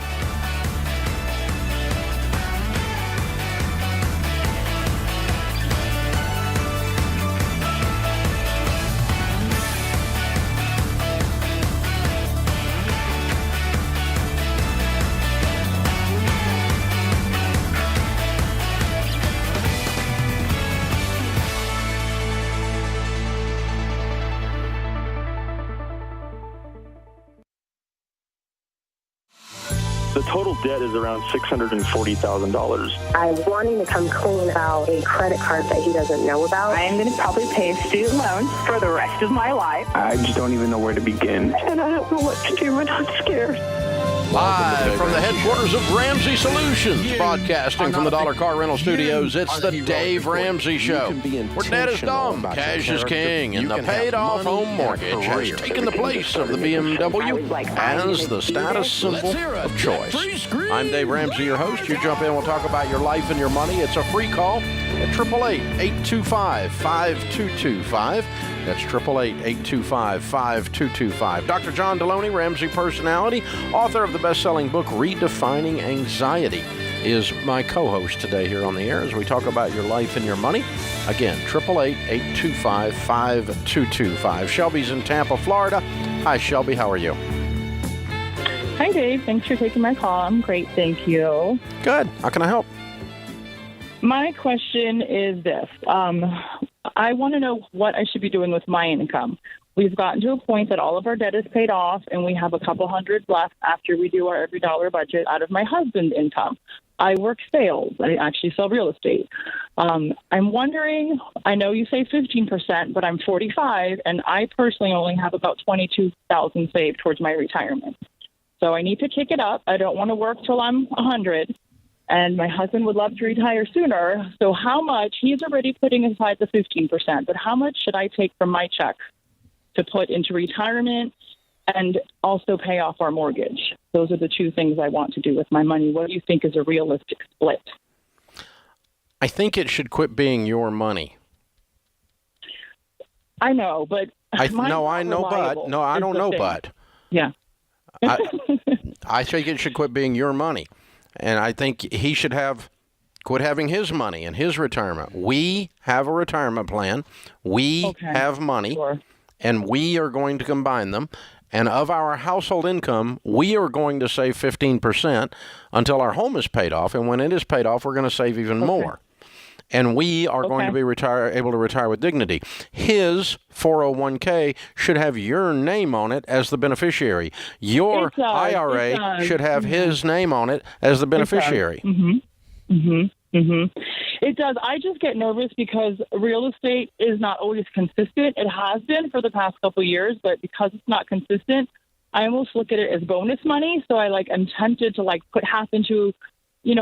The total debt is around $640,000. I'm wanting to come clean about a credit card that he doesn't know about. I am going to probably pay student loans for the rest of my life. I just don't even know where to begin. And I don't know what to do, and I'm scared. Live from the headquarters of Ramsey Solutions, broadcasting from the Dollar Car Rental Studios, it's the Dave Ramsey Show. Where debt is dumb, cash is king, and the paid-off home mortgage has taken the place of the BMW as the status symbol of choice. I'm Dave Ramsey, your host. You jump in, we'll talk about your life and your money. It's a free call at 888-825-5225. That's 888-825-5225. Dr. John Deloney, Ramsey personality, author of the best-selling book, Redefining Anxiety, is my co-host today here on the air as we talk about your life and your money. Again, 888-825-5225. Shelby's in Tampa, Florida. Hi, Shelby. How are you? Hi, Dave. Thanks for taking my call. I'm great. Thank you. Good. How can I help? My question is this. I want to know what I should be doing with my income. We've gotten to a point that all of our debt is paid off, and we have a couple hundred left after we do our every dollar budget out of my husband's income. I work sales. I actually sell real estate. I'm wondering, I know you say 15%, but I'm 45, and I personally only have about $22,000 saved towards my retirement. So I need to kick it up. I don't want to work till I'm 100. And my husband would love to retire sooner. So how much, he's already putting aside the 15%, but how much should I take from my check to put into retirement and also pay off our mortgage? Those are the two things I want to do with my money. What do you think is a realistic split? I think it should quit being your money. I know, but I don't know, but. Yeah. I think it should quit being your money. And I think he should quit having his money and his retirement. We have a retirement plan. We have money, sure. And we are going to combine them. And of our household income, we are going to save 15% until our home is paid off. And when it is paid off, we're going to save even more. And we are going to be able to retire with dignity. His 401k should have your name on it as the beneficiary. Your IRA should have his name on it as the beneficiary. It does. I just get nervous because real estate is not always consistent. It has been for the past couple of years, but because it's not consistent, I almost look at it as bonus money. So I'm tempted to put half into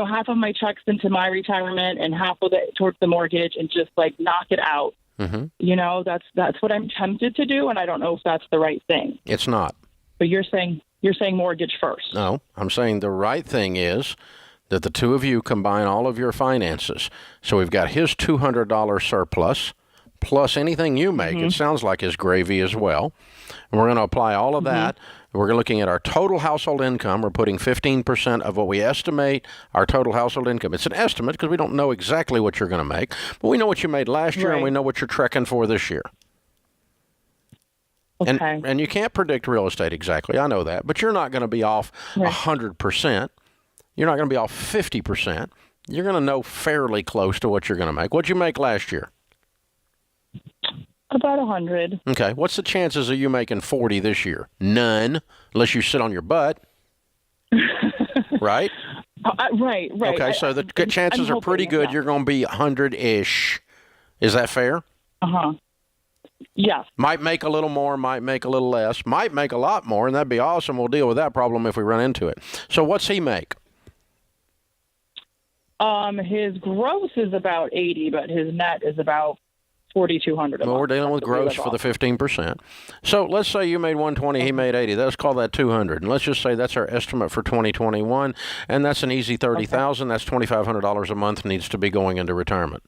half of my checks into my retirement and half of it towards the mortgage and just knock it out. That's what I'm tempted to do. And I don't know if that's the right thing. It's not. But you're saying mortgage first. No, I'm saying the right thing is that the two of you combine all of your finances. So we've got his $200 surplus plus anything you make. It sounds like is gravy as well. And we're going to apply all of that. We're looking at our total household income. We're putting 15% of what we estimate our total household income. It's an estimate because we don't know exactly what you're going to make, but we know what you made last year and we know what you're trekking for this year. Okay. And you can't predict real estate exactly. I know that, but you're not going to be off 100%. You're not going to be off 50%. You're going to know fairly close to what you're going to make. What'd you make last year? About 100. Okay. What's the chances of you making 40 this year? None, unless you sit on your butt. Right? Right. Okay, so the chances are pretty good you're going to be 100-ish. Is that fair? Yes. Might make a little more, might make a little less, might make a lot more, and that'd be awesome. We'll deal with that problem if we run into it. So what's he make? His gross is about 80, but his net is about 4,200 a month. Well, we're dealing with gross for the 15%. So let's say you made 120, he made 80. Let's call that 200. And let's just say that's our estimate for 2021, and that's an easy 30,000. That's $2,500 a month needs to be going into retirement.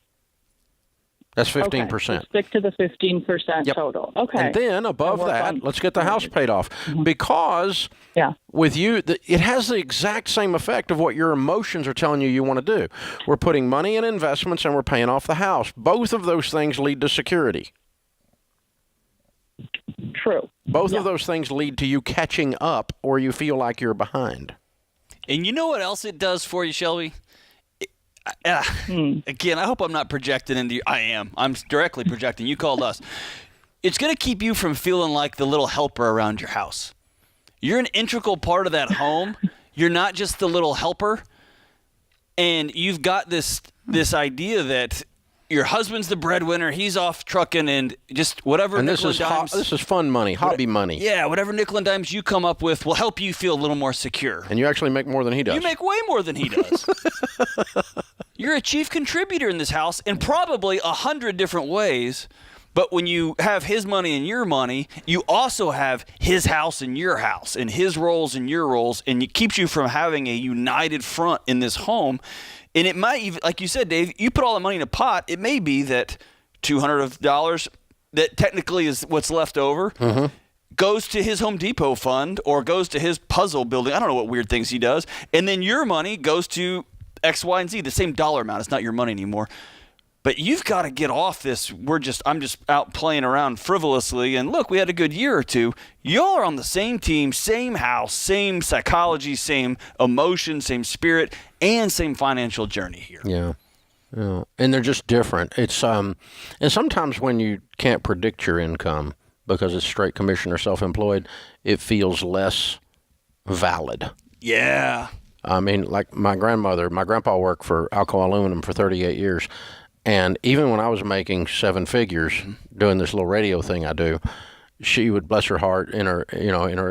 That's 15%. Okay, so stick to the 15% total. Okay. And then above that, let's get the house paid off. Because with you, it has the exact same effect of what your emotions are telling you want to do. We're putting money in investments and we're paying off the house. Both of those things lead to security. True. Both of those things lead to you catching up or you feel like you're behind. And you know what else it does for you, Shelby? Again, I hope I'm not projecting into you. I am. I'm directly projecting. You called us. It's going to keep you from feeling like the little helper around your house. You're an integral part of that home. You're not just the little helper. And you've got this idea that your husband's the breadwinner. He's off trucking and just whatever. And this is fun money, hobby money. Yeah, whatever nickel and dimes you come up with will help you feel a little more secure. And you actually make more than he does. You make way more than he does. You're a chief contributor in this house in probably 100 different ways. But when you have his money and your money, you also have his house and your house, and his roles and your roles, and it keeps you from having a united front in this home. And it might even, like you said, Dave, you put all the money in a pot, it may be that $200 that technically is what's left over goes to his Home Depot fund or goes to his puzzle building. I don't know what weird things he does. And then your money goes to X, Y, and Z, the same dollar amount. It's not your money anymore. But you've got to get off this. I'm just out playing around frivolously. And look, we had a good year or two. Y'all are on the same team, same house, same psychology, same emotion, same spirit, and same financial journey here. Yeah. And they're just different. It's and sometimes when you can't predict your income because it's straight commission or self-employed, it feels less valid. Yeah. I mean, like my grandpa worked for Alcoa Aluminum for 38 years. And even when I was making seven figures doing this little radio thing I do, she would, bless her heart,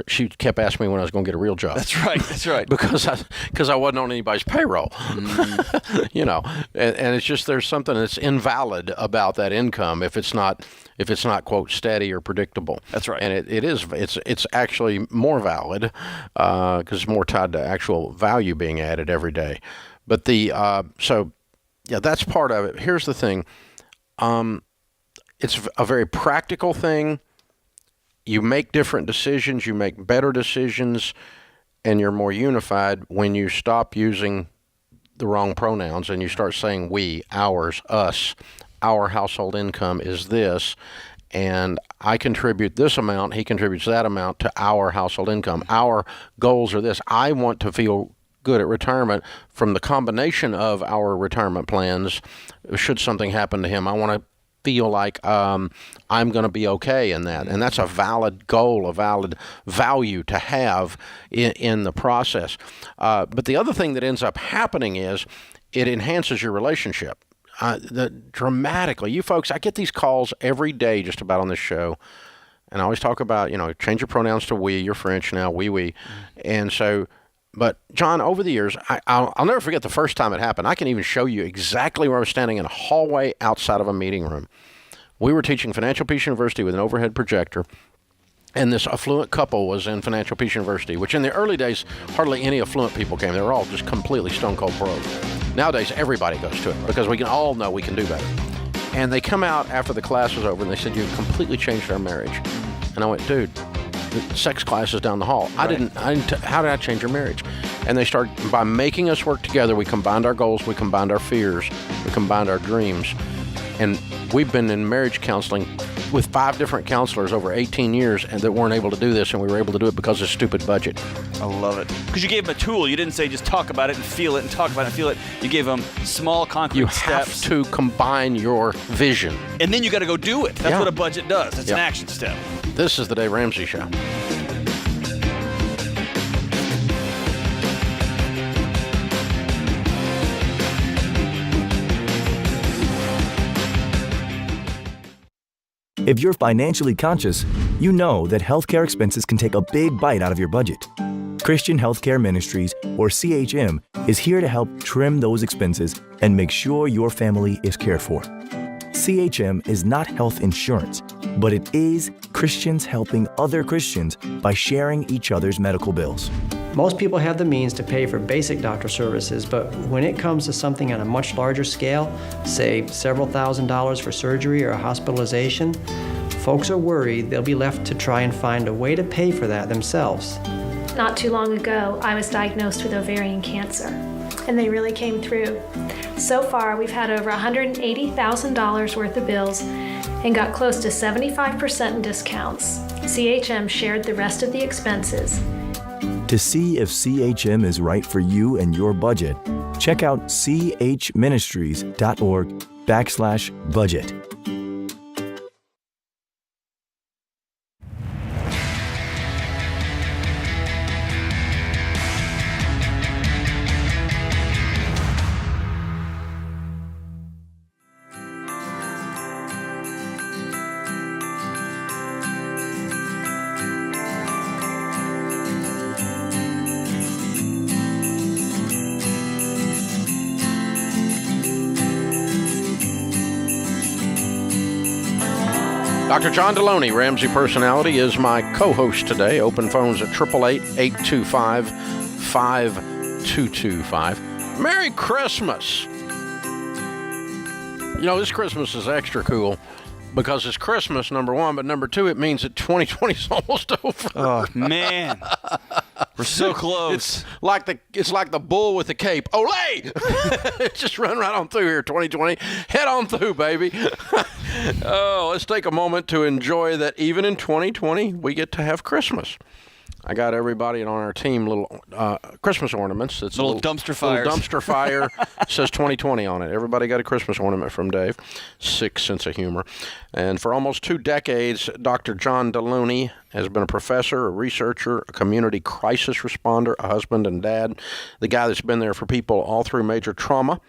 she kept asking me when I was going to get a real job. That's right. because I wasn't on anybody's payroll. And it's just there's something that's invalid about that income if it's not quote steady or predictable. That's right. And it's actually more valid because it's more tied to actual value being added every day. But yeah, that's part of it. Here's the thing. It's a very practical thing. You make different decisions. You make better decisions, and you're more unified when you stop using the wrong pronouns and you start saying we, ours, us. Our household income is this, and I contribute this amount. He contributes that amount to our household income. Our goals are this. I want to feel good at retirement from the combination of our retirement plans. Should something happen to him, I want to feel like I'm going to be okay in that. And that's a valid goal, a valid value to have in the process. But the other thing that ends up happening is it enhances your relationship dramatically. You folks, I get these calls every day just about on this show. And I always talk about, change your pronouns to we. You're French now, we. And so, but John, over the years, I'll never forget the first time it happened. I can even show you exactly where I was standing in a hallway outside of a meeting room. We were teaching Financial Peace University with an overhead projector, and this affluent couple was in Financial Peace University, which in the early days, hardly any affluent people came. They were all just completely stone cold broke. Nowadays, everybody goes to it because we can all know we can do better. And they come out after the class was over, and they said, "You've completely changed our marriage." And I went, "Dude, the sex class is down the hall. Right. How did I change your marriage?" And they started by making us work together. We combined our goals, we combined our fears, we combined our dreams. And we've been in marriage counseling with 5 different counselors over 18 years and that weren't able to do this, and we were able to do it because of stupid budget. I love it. Because you gave them a tool. You didn't say just talk about it and feel it and talk about it and feel it. You gave them small, concrete steps. You have to combine your vision. And then you got to go do it. That's what a budget does. It's an action step. This is the Dave Ramsey Show. If you're financially conscious, you know that healthcare expenses can take a big bite out of your budget. Christian Healthcare Ministries, or CHM, is here to help trim those expenses and make sure your family is cared for. CHM is not health insurance, but it is Christians helping other Christians by sharing each other's medical bills. Most people have the means to pay for basic doctor services, but when it comes to something on a much larger scale, say several $1,000s for surgery or a hospitalization, folks are worried they'll be left to try and find a way to pay for that themselves. Not too long ago, I was diagnosed with ovarian cancer, and they really came through. So far, we've had over $180,000 worth of bills and got close to 75% in discounts. CHM shared the rest of the expenses. To see if CHM is right for you and your budget, check out chministries.org/budget. Dr. John Deloney, Ramsey Personality, is my co-host today. Open phones at 888-825-5225. Merry Christmas! You know, this Christmas is extra cool because it's Christmas, number one, but number two, it means that 2020 is almost over. Oh, man. We're so close. It's like the bull with the cape. Olay! Just run right on through here, 2020. Head on through, baby. Oh, let's take a moment to enjoy that even in 2020, we get to have Christmas. I got everybody on our team little Christmas ornaments. It's little dumpster fires. Little dumpster fire. Says 2020 on it. Everybody got a Christmas ornament from Dave. Sick sense of humor. And for almost 2 decades, Dr. John Deloney has been a professor, a researcher, a community crisis responder, a husband and dad, the guy that's been there for people all through major trauma.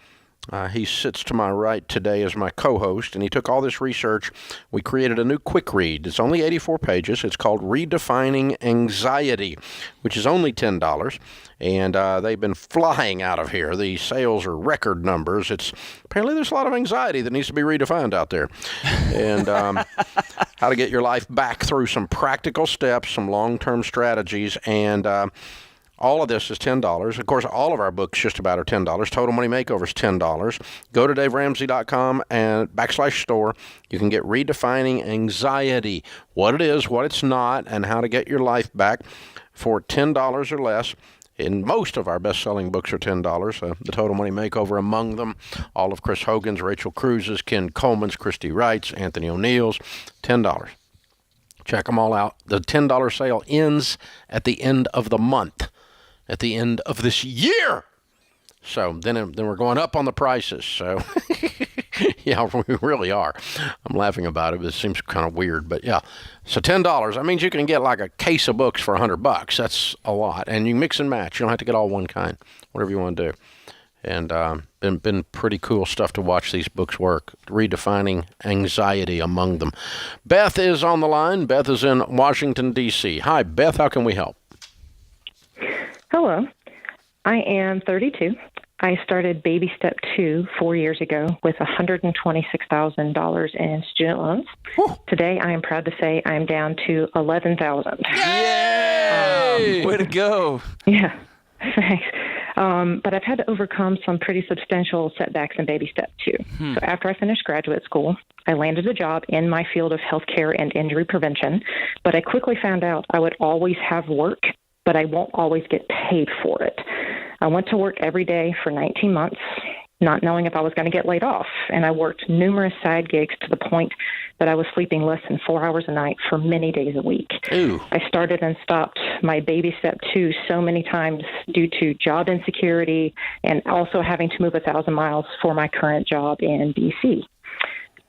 He sits to my right today as my co-host, and he took all this research. We created a new quick read. It's only 84 pages. It's called Redefining Anxiety, which is only $10, and they've been flying out of here. The sales are record numbers. Apparently there's a lot of anxiety that needs to be redefined out there, and how to get your life back through some practical steps, some long-term strategies, and all of this is $10. Of course, all of our books just about are $10. Total Money Makeover is $10. Go to DaveRamsey.com and /store. You can get Redefining Anxiety, what it is, what it's not, and how to get your life back for $10 or less. And most of our best-selling books are $10. The Total Money Makeover among them. All of Chris Hogan's, Rachel Cruz's, Ken Coleman's, Christy Wright's, Anthony O'Neill's, $10. Check them all out. The $10 sale ends at the end of the month. At the end of this year. So then we're going up on the prices. So yeah, we really are. I'm laughing about it, but it seems kind of weird. But yeah, so $10. That means you can get like a case of books for $100. That's a lot, and you mix and match. You don't have to get all one kind. Whatever you want to do. And been pretty cool stuff to watch these books work. Redefining anxiety among them. Beth is on the line. Beth is in Washington D.C. Hi, Beth. How can we help? Hello. I am 32. I started Baby Step 2 4 years ago with $126,000 in student loans. Whew. Today, I am proud to say I'm down to $11,000. Yay! Way to go. Yeah, thanks. But I've had to overcome some pretty substantial setbacks in Baby Step 2. So after I finished graduate school, I landed a job in my field of healthcare and injury prevention, but I quickly found out I would always have work, but I won't always get paid for it. I went to work every day for 19 months, not knowing if I was going to get laid off, and I worked numerous side gigs to the point that I was sleeping less than 4 hours a night for many days a week. Ooh. I started and stopped my Baby Step 2 so many times due to job insecurity and also having to move 1,000 miles for my current job in D.C.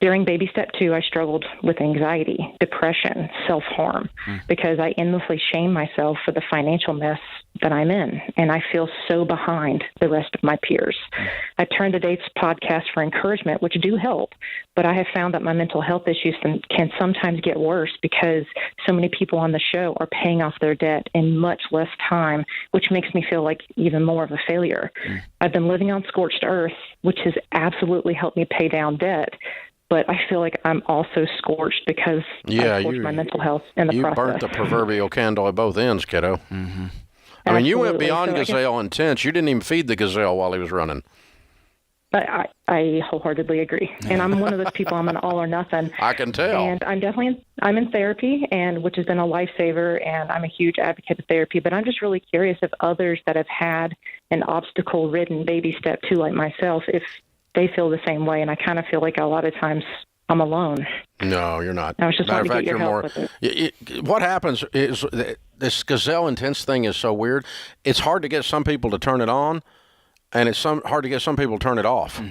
During baby step 2, I struggled with anxiety, depression, self-harm, because I endlessly shame myself for the financial mess that I'm in, and I feel so behind the rest of my peers. I turn to Dave's podcast for encouragement, which do help, but I have found that my mental health issues can sometimes get worse because so many people on the show are paying off their debt in much less time, which makes me feel like even more of a failure. I've been living on scorched earth, which has absolutely helped me pay down debt, but I feel like I'm also scorched because I scorched my mental health in the process. You burnt the proverbial candle at both ends, kiddo. I mean, you went beyond gazelle intense. You didn't even feed the gazelle while he was running. I wholeheartedly agree. And I'm one of those people, I'm an all or nothing. I can tell. And I'm in therapy, and which has been a lifesaver, and I'm a huge advocate of therapy. But I'm just really curious if others that have had an obstacle-ridden baby step 2 like myself, if they feel the same way. And I kind of feel like a lot of times I'm alone. No, you're not. I was just wanting to get your help with it. What happens is this gazelle intense thing is so weird. It's hard to get some people to turn it on, and it's hard to get some people to turn it off.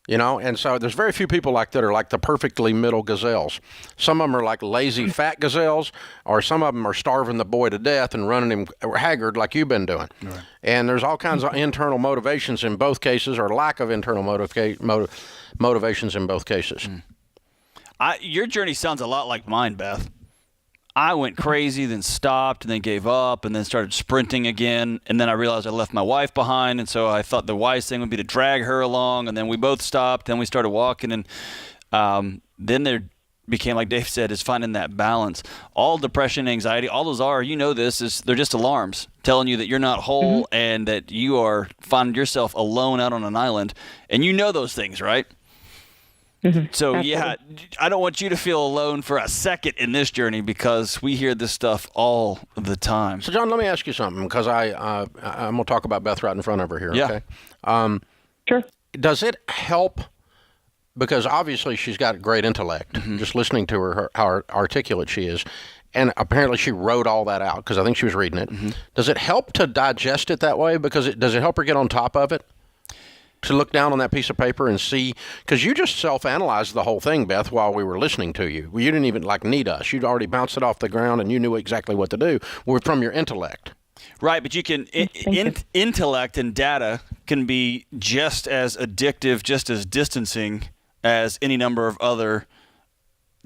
You know, and so there's very few people that are like the perfectly middle gazelles. Some of them are like lazy fat gazelles, or some of them are starving the boy to death and running him haggard like you've been doing. Right. And there's all kinds of internal motivations in both cases, or lack of internal motivations in both cases. Your journey sounds a lot like mine, Beth. I went crazy, then stopped, and then gave up, and then started sprinting again. And then I realized I left my wife behind, and so I thought the wise thing would be to drag her along. And then we both stopped, then we started walking, and then there became, like Dave said, is finding that balance. All depression, anxiety, all those are, you know this, they're just alarms telling you that you're not whole and that you are finding yourself alone out on an island. And you know those things, right? So, absolutely. Yeah, I don't want you to feel alone for a second in this journey because we hear this stuff all the time. So, John, let me ask you something because I'm going to talk about Beth right in front of her here, yeah. Okay? Sure. Does it help, because obviously she's got great intellect, just listening to her, how articulate she is, and apparently she wrote all that out because I think she was reading it. Does it help to digest it that way? Because does it help her get on top of it? To look down on that piece of paper and see, because you just self-analyzed the whole thing, Beth, while we were listening to you. You didn't even need us. You'd already bounced it off the ground and you knew exactly what to do from your intellect. Right, but you can intellect and data can be just as addictive, just as distancing as any number of other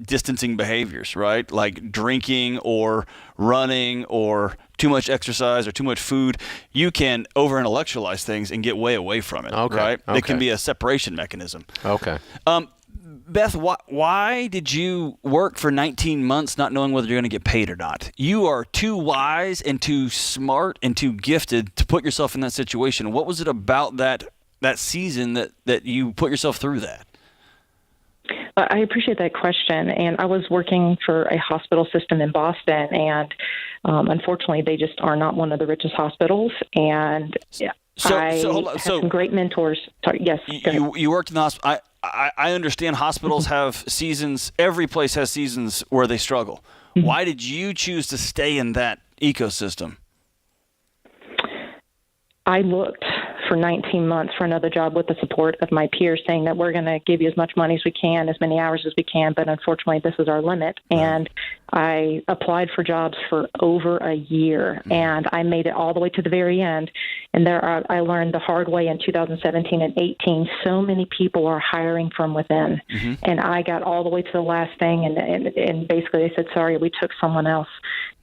distancing behaviors, right? Like drinking or running or too much exercise or too much food. You can over-intellectualize things and get way away from it, right? It can be a separation mechanism. Okay. Beth, why did you work for 19 months not knowing whether you're going to get paid or not? You are too wise and too smart and too gifted to put yourself in that situation. What was it about that season that you put yourself through that? I appreciate that question. And I was working for a hospital system in Boston, and unfortunately, they just are not one of the richest hospitals. And I had some great mentors. Sorry, yes. You worked in the hospital. I understand hospitals have seasons. Every place has seasons where they struggle. Why did you choose to stay in that ecosystem? I looked for 19 months for another job with the support of my peers, saying that we're going to give you as much money as we can, as many hours as we can, but unfortunately this is our limit. And I applied for jobs for over a year, and I made it all the way to the very end. And I learned the hard way in 2017 and 18, so many people are hiring from within. And I got all the way to the last thing, and basically they said, sorry, we took someone else.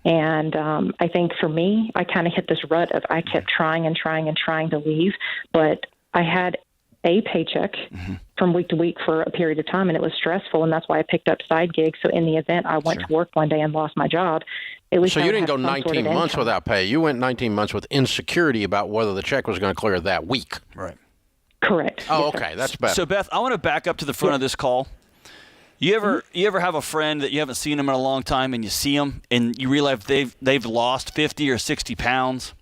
And I think for me, I kind of hit this rut of I kept trying and trying and trying to leave, but I had a paycheck from week to week for a period of time, and it was stressful, and that's why I picked up side gigs. So in the event I went to work one day and lost my job, at least so you didn't go 19 months without pay. You went 19 months with insecurity about whether the check was going to clear that week. Right. Correct. Oh, okay. That's better. So, Beth, I want to back up to the front of this call. You ever have a friend that you haven't seen them in a long time, and you see them and you realize they've lost 50 or 60 pounds,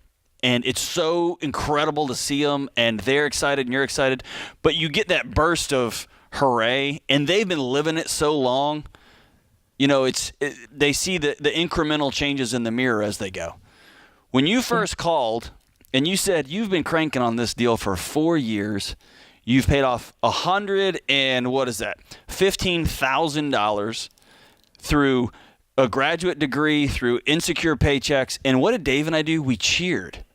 and it's so incredible to see them, and they're excited and you're excited, but you get that burst of hooray, and they've been living it so long. You know, they see the incremental changes in the mirror as they go. When you first called and you said you've been cranking on this deal for 4 years, You've paid off $15,000 through a graduate degree, through insecure paychecks. And what did Dave and I do? We cheered.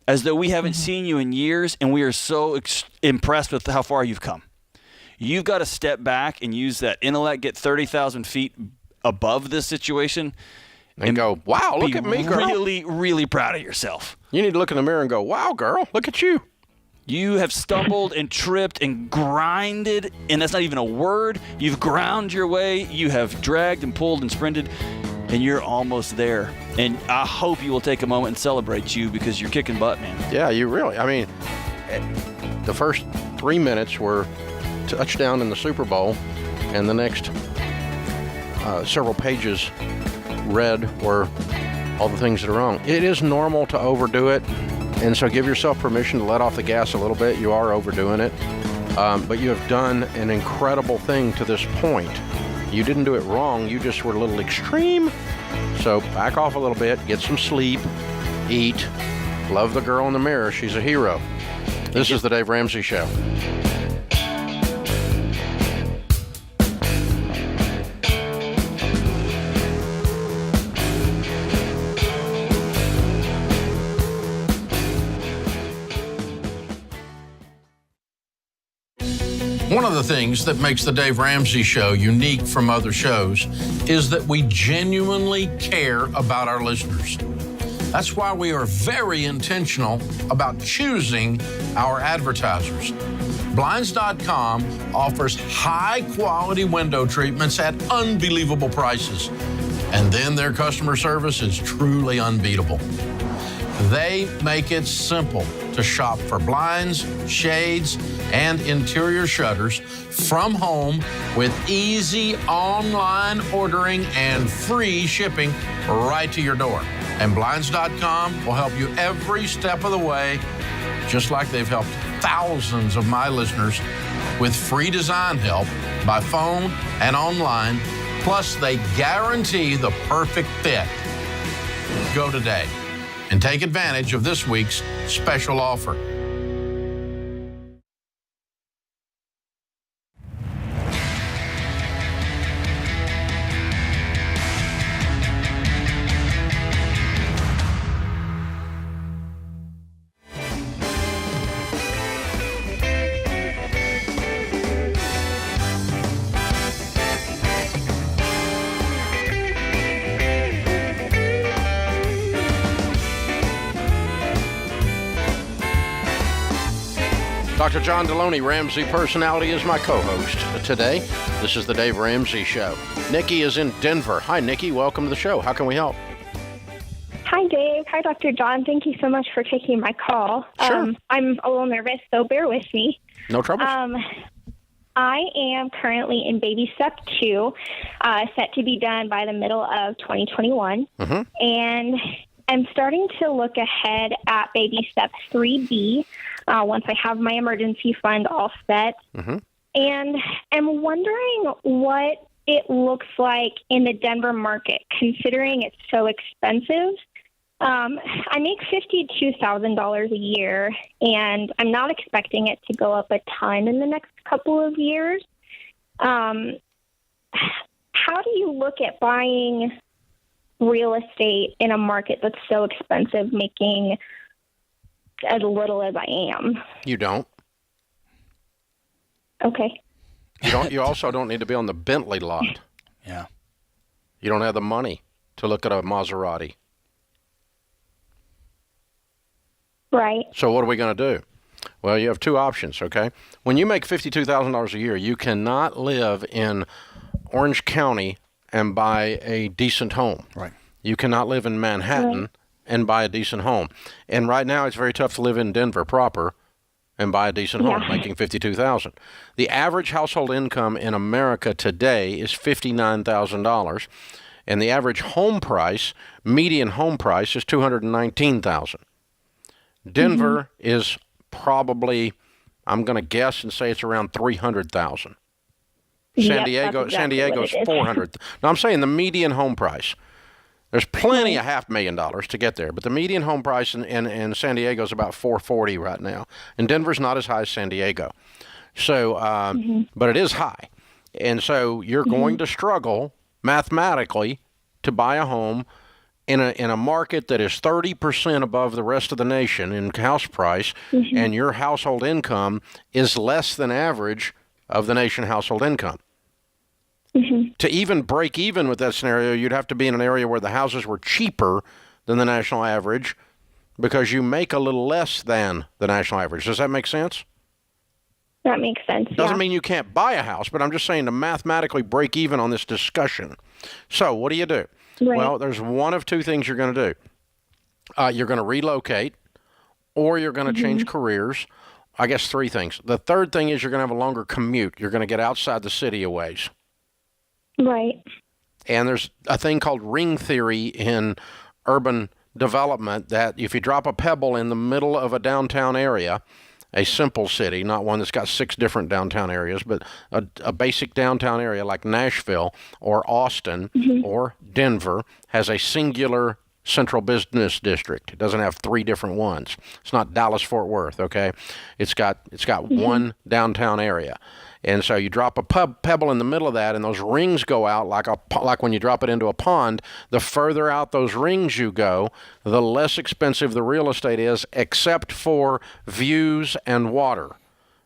As though we haven't seen you in years, and we are so impressed with how far you've come. You've got to step back and use that intellect, get 30,000 feet above this situation. And go, wow, look at me, girl. Really, really proud of yourself. You need to look in the mirror and go, wow, girl, look at you. You have stumbled and tripped and grinded, and that's not even a word. You've ground your way. You have dragged and pulled and sprinted, and you're almost there. And I hope you will take a moment and celebrate you because you're kicking butt, man. Yeah, you really. I mean, the first 3 minutes were touchdown in the Super Bowl, and the next several pages read were all the things that are wrong. It is normal to overdo it, and so give yourself permission to let off the gas a little bit. You are overdoing it, but you have done an incredible thing to this point. You didn't do it wrong. You just were a little extreme. So back off a little bit, get some sleep, eat, love the girl in the mirror. She's a hero. This is the Dave Ramsey Show. One of the things that makes the Dave Ramsey Show unique from other shows is that we genuinely care about our listeners. That's why we are very intentional about choosing our advertisers. Blinds.com offers high-quality window treatments at unbelievable prices. And then their customer service is truly unbeatable. They make it simple to shop for blinds, shades, and interior shutters from home with easy online ordering and free shipping right to your door. And Blinds.com will help you every step of the way, just like they've helped thousands of my listeners with free design help by phone and online. Plus, they guarantee the perfect fit. Go today and take advantage of this week's special offer. Dr. John Deloney, Ramsey Personality, is my co-host today. This is the Dave Ramsey Show. Nikki is in Denver. Hi, Nikki. Welcome to the show. How can we help? Hi, Dave. Hi, Dr. John. Thank you so much for taking my call. Sure. I'm a little nervous, so bear with me. No trouble. I am currently in baby step 2, set to be done by the middle of 2021. And I'm starting to look ahead at baby step 3B once I have my emergency fund all set. And I'm wondering what it looks like in the Denver market, considering it's so expensive. I make $52,000 a year, and I'm not expecting it to go up a ton in the next couple of years. How do you look at buying real estate in a market that's so expensive, making as little as I am? You don't. Okay. You also don't need to be on the Bentley lot. Yeah. You don't have the money to look at a Maserati. Right. So what are we going to do? Well, you have two options, okay? When you make $52,000 a year, you cannot live in Orange County and buy a decent home. Right. You cannot live in Manhattan and buy a decent home. And right now it's very tough to live in Denver proper and buy a decent home, making $52,000. The average household income in America today is $59,000, and the average home price, median home price, is $219,000. Denver is probably, I'm going to guess and say it's around $300,000. San Diego's $400,000. No, I'm saying the median home price. There's plenty of $500,000 to get there, but the median home price in San Diego is about $440 right now, and Denver's not as high as San Diego. So, but it is high, and so you're going to struggle mathematically to buy a home in a market that is 30% above the rest of the nation in house price, and your household income is less than average of the nation household income. To even break even with that scenario, you'd have to be in an area where the houses were cheaper than the national average because you make a little less than the national average. Does that make sense? That makes sense. Doesn't mean you can't buy a house, but I'm just saying to mathematically break even on this discussion. So what do you do? Right. Well, there's one of two things you're going to do. You're going to relocate, or you're going to change careers. I guess three things. The third thing is you're going to have a longer commute. You're going to get outside the city a ways. Right. And there's a thing called ring theory in urban development that if you drop a pebble in the middle of a downtown area, a simple city, not one that's got 6 different downtown areas, but a basic downtown area like Nashville or Austin or Denver has a singular central business district. It doesn't have 3 different ones. It's not Dallas-Fort Worth, okay? It's got one downtown area. And so you drop a pebble in the middle of that, and those rings go out like when you drop it into a pond. The further out those rings you go, the less expensive the real estate is, except for views and water.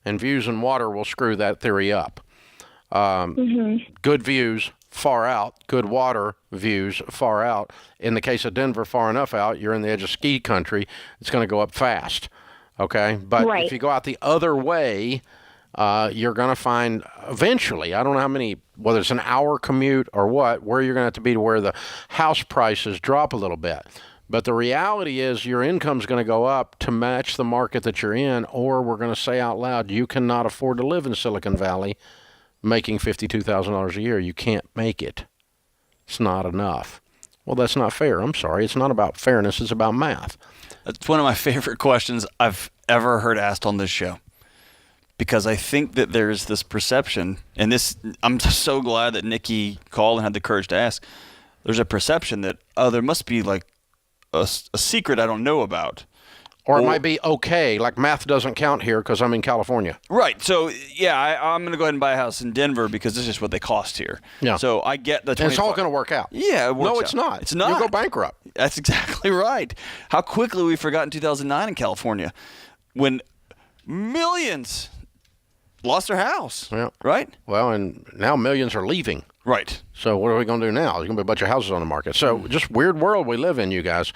And views and water will screw that theory up. Good views, far out. Good water, views, far out. In the case of Denver, far enough out, you're in the edge of ski country. It's going to go up fast, okay? But if you go out the other way, you're going to find eventually, I don't know how many, whether it's an hour commute or what, where you're going to have to be to where the house prices drop a little bit. But the reality is your income's going to go up to match the market that you're in, or we're going to say out loud, you cannot afford to live in Silicon Valley making $52,000 a year. You can't make it. It's not enough. Well, that's not fair. I'm sorry. It's not about fairness. It's about math. That's one of my favorite questions I've ever heard asked on this show. Because I think that there's this perception, and this, I'm so glad that Nikki called and had the courage to ask. There's a perception that, there must be like a secret I don't know about. Or it might be okay, like math doesn't count here because I'm in California. Right. So, yeah, I'm going to go ahead and buy a house in Denver because this is just what they cost here. Yeah. So I get the 25. And it's all going to work out. Yeah, it works No, it's out. not. It's not. You'll go bankrupt. That's exactly right. How quickly we forgot in 2009 in California when millions lost their house. Yeah. Right? Well, and now millions are leaving. Right. So what are we going to do now? There's going to be a bunch of houses on the market. So just weird world we live in, you guys.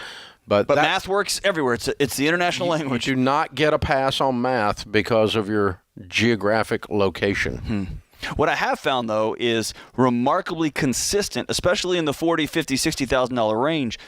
But math works everywhere. It's the international language. You do not get a pass on math because of your geographic location. What I have found, though, is remarkably consistent, especially in the $40,000, $50,000, $60,000 range.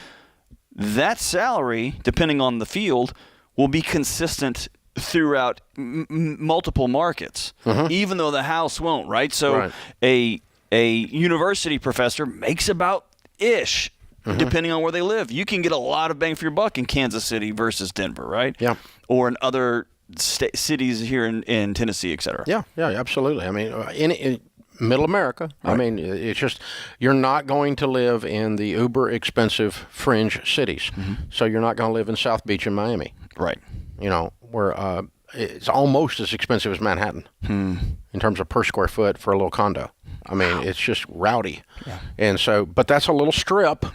That salary, depending on the field, will be consistent throughout multiple markets, even though the house won't, right? So a university professor makes about ish, depending on where they live. You can get a lot of bang for your buck in Kansas City versus Denver, right? Yeah. Or in other cities here in Tennessee, et cetera. Yeah, absolutely. I mean, in middle America, right. I mean, it's just, you're not going to live in the uber expensive fringe cities. So you're not going to live in South Beach in Miami. Right. You know, where it's almost as expensive as Manhattan in terms of per square foot for a little condo. I mean, it's just rowdy. Yeah. And so, but that's a little strip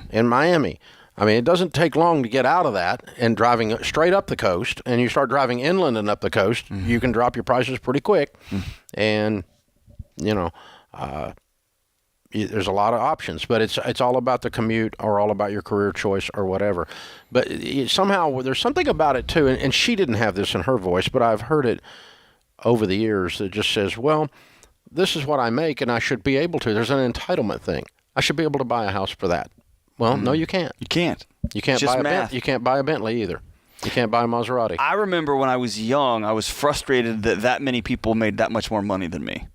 in Miami. I mean, it doesn't take long to get out of that and driving straight up the coast, and you start driving inland and up the coast, you can drop your prices pretty quick. And, you know, there's a lot of options, but it's all about the commute or all about your career choice or whatever. But somehow there's something about it too, and she didn't have this in her voice, but I've heard it over the years that just says, well, this is what I make and I should be able to. There's an entitlement thing. I should be able to buy a house for that. Well, no, you can't. You can't. You can't buy a Bentley. You can't buy a Bentley either. You can't buy a Maserati. I remember when I was young, I was frustrated that many people made that much more money than me.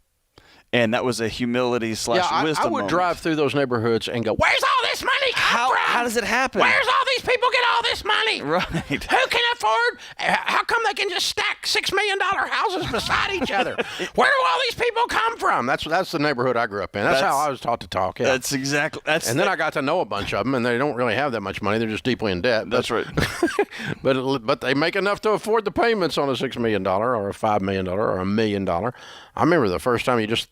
And that was a humility / wisdom I would moment. drive through those neighborhoods and go, where's all this money come from? How does it happen? Where's all these people get all this money? Right. Who can afford? How come they can just stack $6 million houses beside each other? Where do all these people come from? That's the neighborhood I grew up in. That's how I was taught to talk. Yeah. That's exactly. And then I got to know a bunch of them, and they don't really have that much money. They're just deeply in debt. That's right. but they make enough to afford the payments on a $6 million or a $5 million or $1 million. I remember the first time this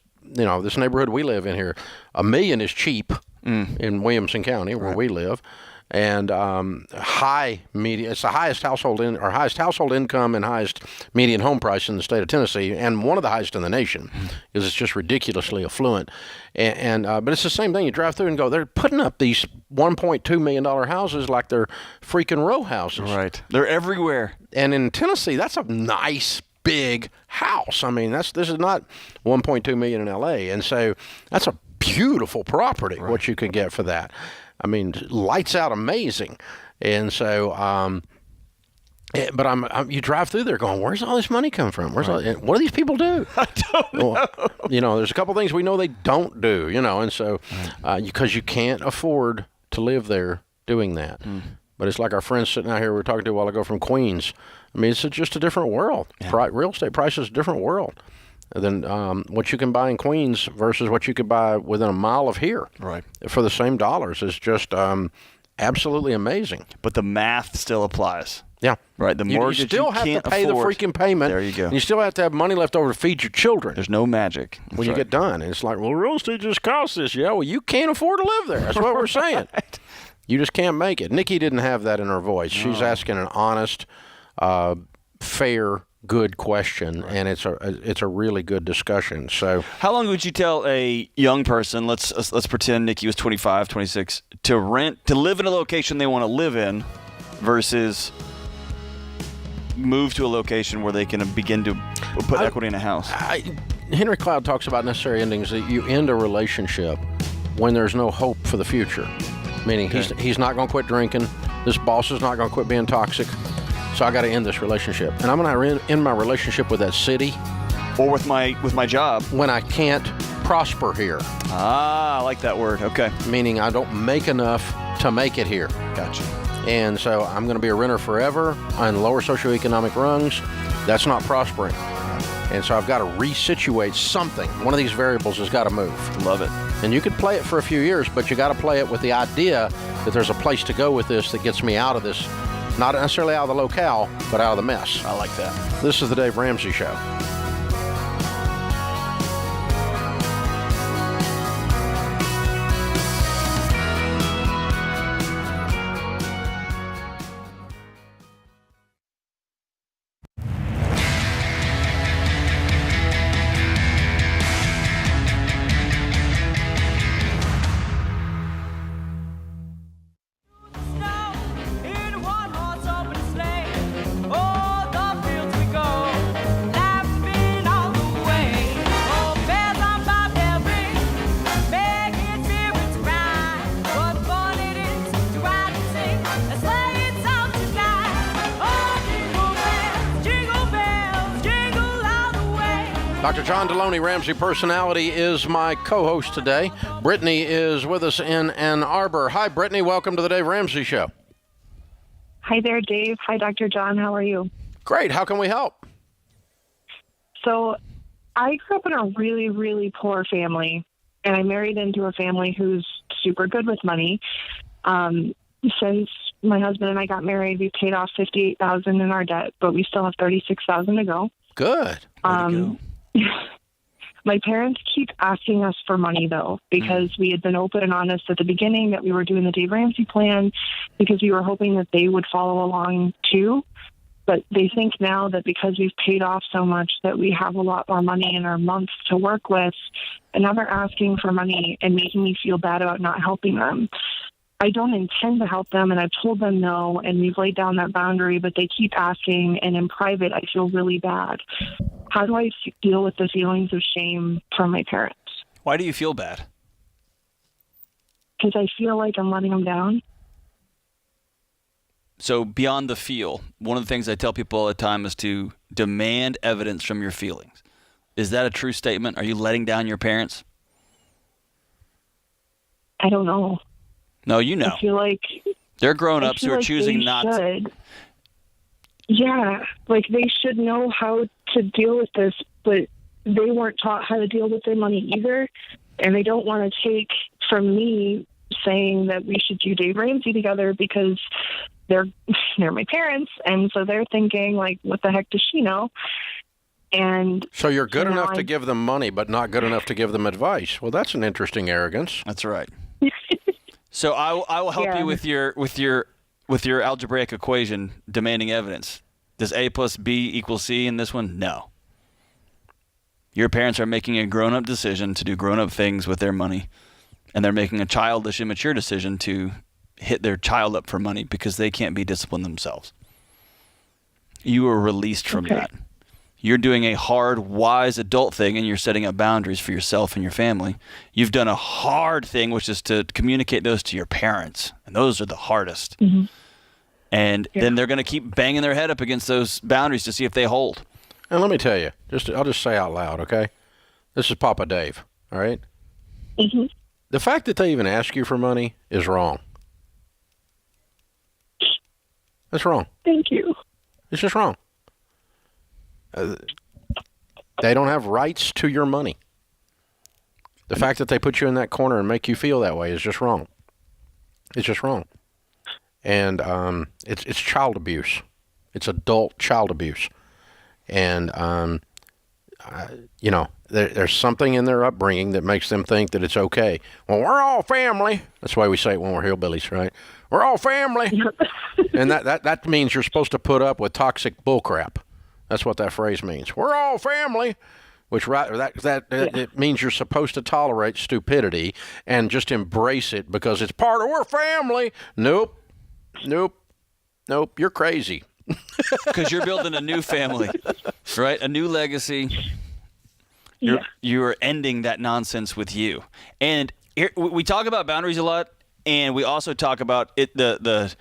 neighborhood we live in here, $1 million is cheap in Williamson County where we live. And it's the highest household income and highest median home price in the state of Tennessee, and one of the highest in the nation, because it's just ridiculously affluent. But it's the same thing. You drive through and go, they're putting up these $1.2 million houses like they're freaking row houses. Right. They're everywhere. And in Tennessee, that's a nice big house. I mean, this is not $1.2 million in LA, and so that's a beautiful property. Right. What you can get for that. I mean, lights out amazing. And so, but you drive through there going, where's all this money come from? What do these people do? I don't know. Well, there's a couple things we know they don't do, and so, because you can't afford to live there doing that. But it's like our friends sitting out here we were talking to a while ago from Queens. I mean, it's just a different world. Yeah. Real estate prices is a different world than what you can buy in Queens versus what you could buy within a mile of here. Right. For the same dollars is just absolutely amazing. But the math still applies. Yeah. Right. The mortgage you still have to pay the freaking payment. There you go. You still have to have money left over to feed your children. There's no magic. When you get done. And it's like, well, real estate just costs this. Yeah, well, you can't afford to live there. That's what we're saying. Right. You just can't make it. Nikki didn't have that in her voice. No. She's asking an honest, fair, good question, right. And it's a really good discussion. So, how long would you tell a young person, let's pretend Nikki was 25, 26, to live in a location they want to live in versus move to a location where they can begin to put equity in a house? Henry Cloud talks about necessary endings, that you end a relationship when there's no hope for the future. Meaning he's not going to quit drinking. This boss is not going to quit being toxic. So I got to end this relationship. And I'm going to end my relationship with that city. Or with my job. When I can't prosper here. Ah, I like that word. Okay. Meaning I don't make enough to make it here. Gotcha. And so I'm going to be a renter forever on lower socioeconomic rungs. That's not prospering. And so I've got to resituate something. One of these variables has got to move. Love it. And you could play it for a few years, but you got to play it with the idea that there's a place to go with this that gets me out of this, not necessarily out of the locale, but out of the mess. I like that. This is the Dave Ramsey Show. Dr. John Deloney, Ramsey Personality, is my co-host today. Brittany is with us in Ann Arbor. Hi, Brittany. Welcome to the Dave Ramsey Show. Hi there, Dave. Hi, Dr. John. How are you? Great. How can we help? So I grew up in a really, really poor family, and I married into a family who's super good with money. Since my husband and I got married, we paid off $58,000 in our debt, but we still have $36,000 to go. Good. My parents keep asking us for money, though, because we had been open and honest at the beginning that we were doing the Dave Ramsey plan because we were hoping that they would follow along, too. But they think now that because we've paid off so much that we have a lot more money in our month to work with, and now they're asking for money and making me feel bad about not helping them. I don't intend to help them, and I've told them no, and we've laid down that boundary, but they keep asking, and in private, I feel really bad. How do I deal with the feelings of shame from my parents? Why do you feel bad? Because I feel like I'm letting them down. So beyond the feel, one of the things I tell people all the time is to demand evidence from your feelings. Is that a true statement? Are you letting down your parents? I don't know. No, you know. I feel like They're grown-ups who are choosing not to. Yeah, like they should know how to deal with this, but they weren't taught how to deal with their money either, and they don't want to take from me saying that we should do Dave Ramsey together because they're my parents, and so they're thinking like, what the heck does she know? And so you're good enough to give them money, but not good enough to give them advice. Well, that's an interesting arrogance. That's right. So I will help you with your algebraic equation demanding evidence. Does A plus B equal C in this one? No. Your parents are making a grown-up decision to do grown-up things with their money, and they're making a childish, immature decision to hit their child up for money because they can't be disciplined themselves. You are released from that. You're doing a hard, wise adult thing, and you're setting up boundaries for yourself and your family. You've done a hard thing, which is to communicate those to your parents, and those are the hardest. Mm-hmm. And then they're going to keep banging their head up against those boundaries to see if they hold. And let me tell you, I'll just say out loud, okay? This is Papa Dave, all right? Mm-hmm. The fact that they even ask you for money is wrong. That's wrong. Thank you. It's just wrong. They don't have rights to your money. The fact that they put you in that corner and make you feel that way is just wrong. It's just wrong. And it's child abuse. It's adult child abuse. And, there's something in their upbringing that makes them think that it's okay. Well, we're all family. That's why we say it when we're hillbillies, right? We're all family. And that means you're supposed to put up with toxic bullcrap. That's what that phrase means. We're all family, which it means you're supposed to tolerate stupidity and just embrace it because it's part of we're family. Nope. You're crazy. Because you're building a new family, right? A new legacy. You're ending that nonsense with you. And here, we talk about boundaries a lot, and we also talk about it the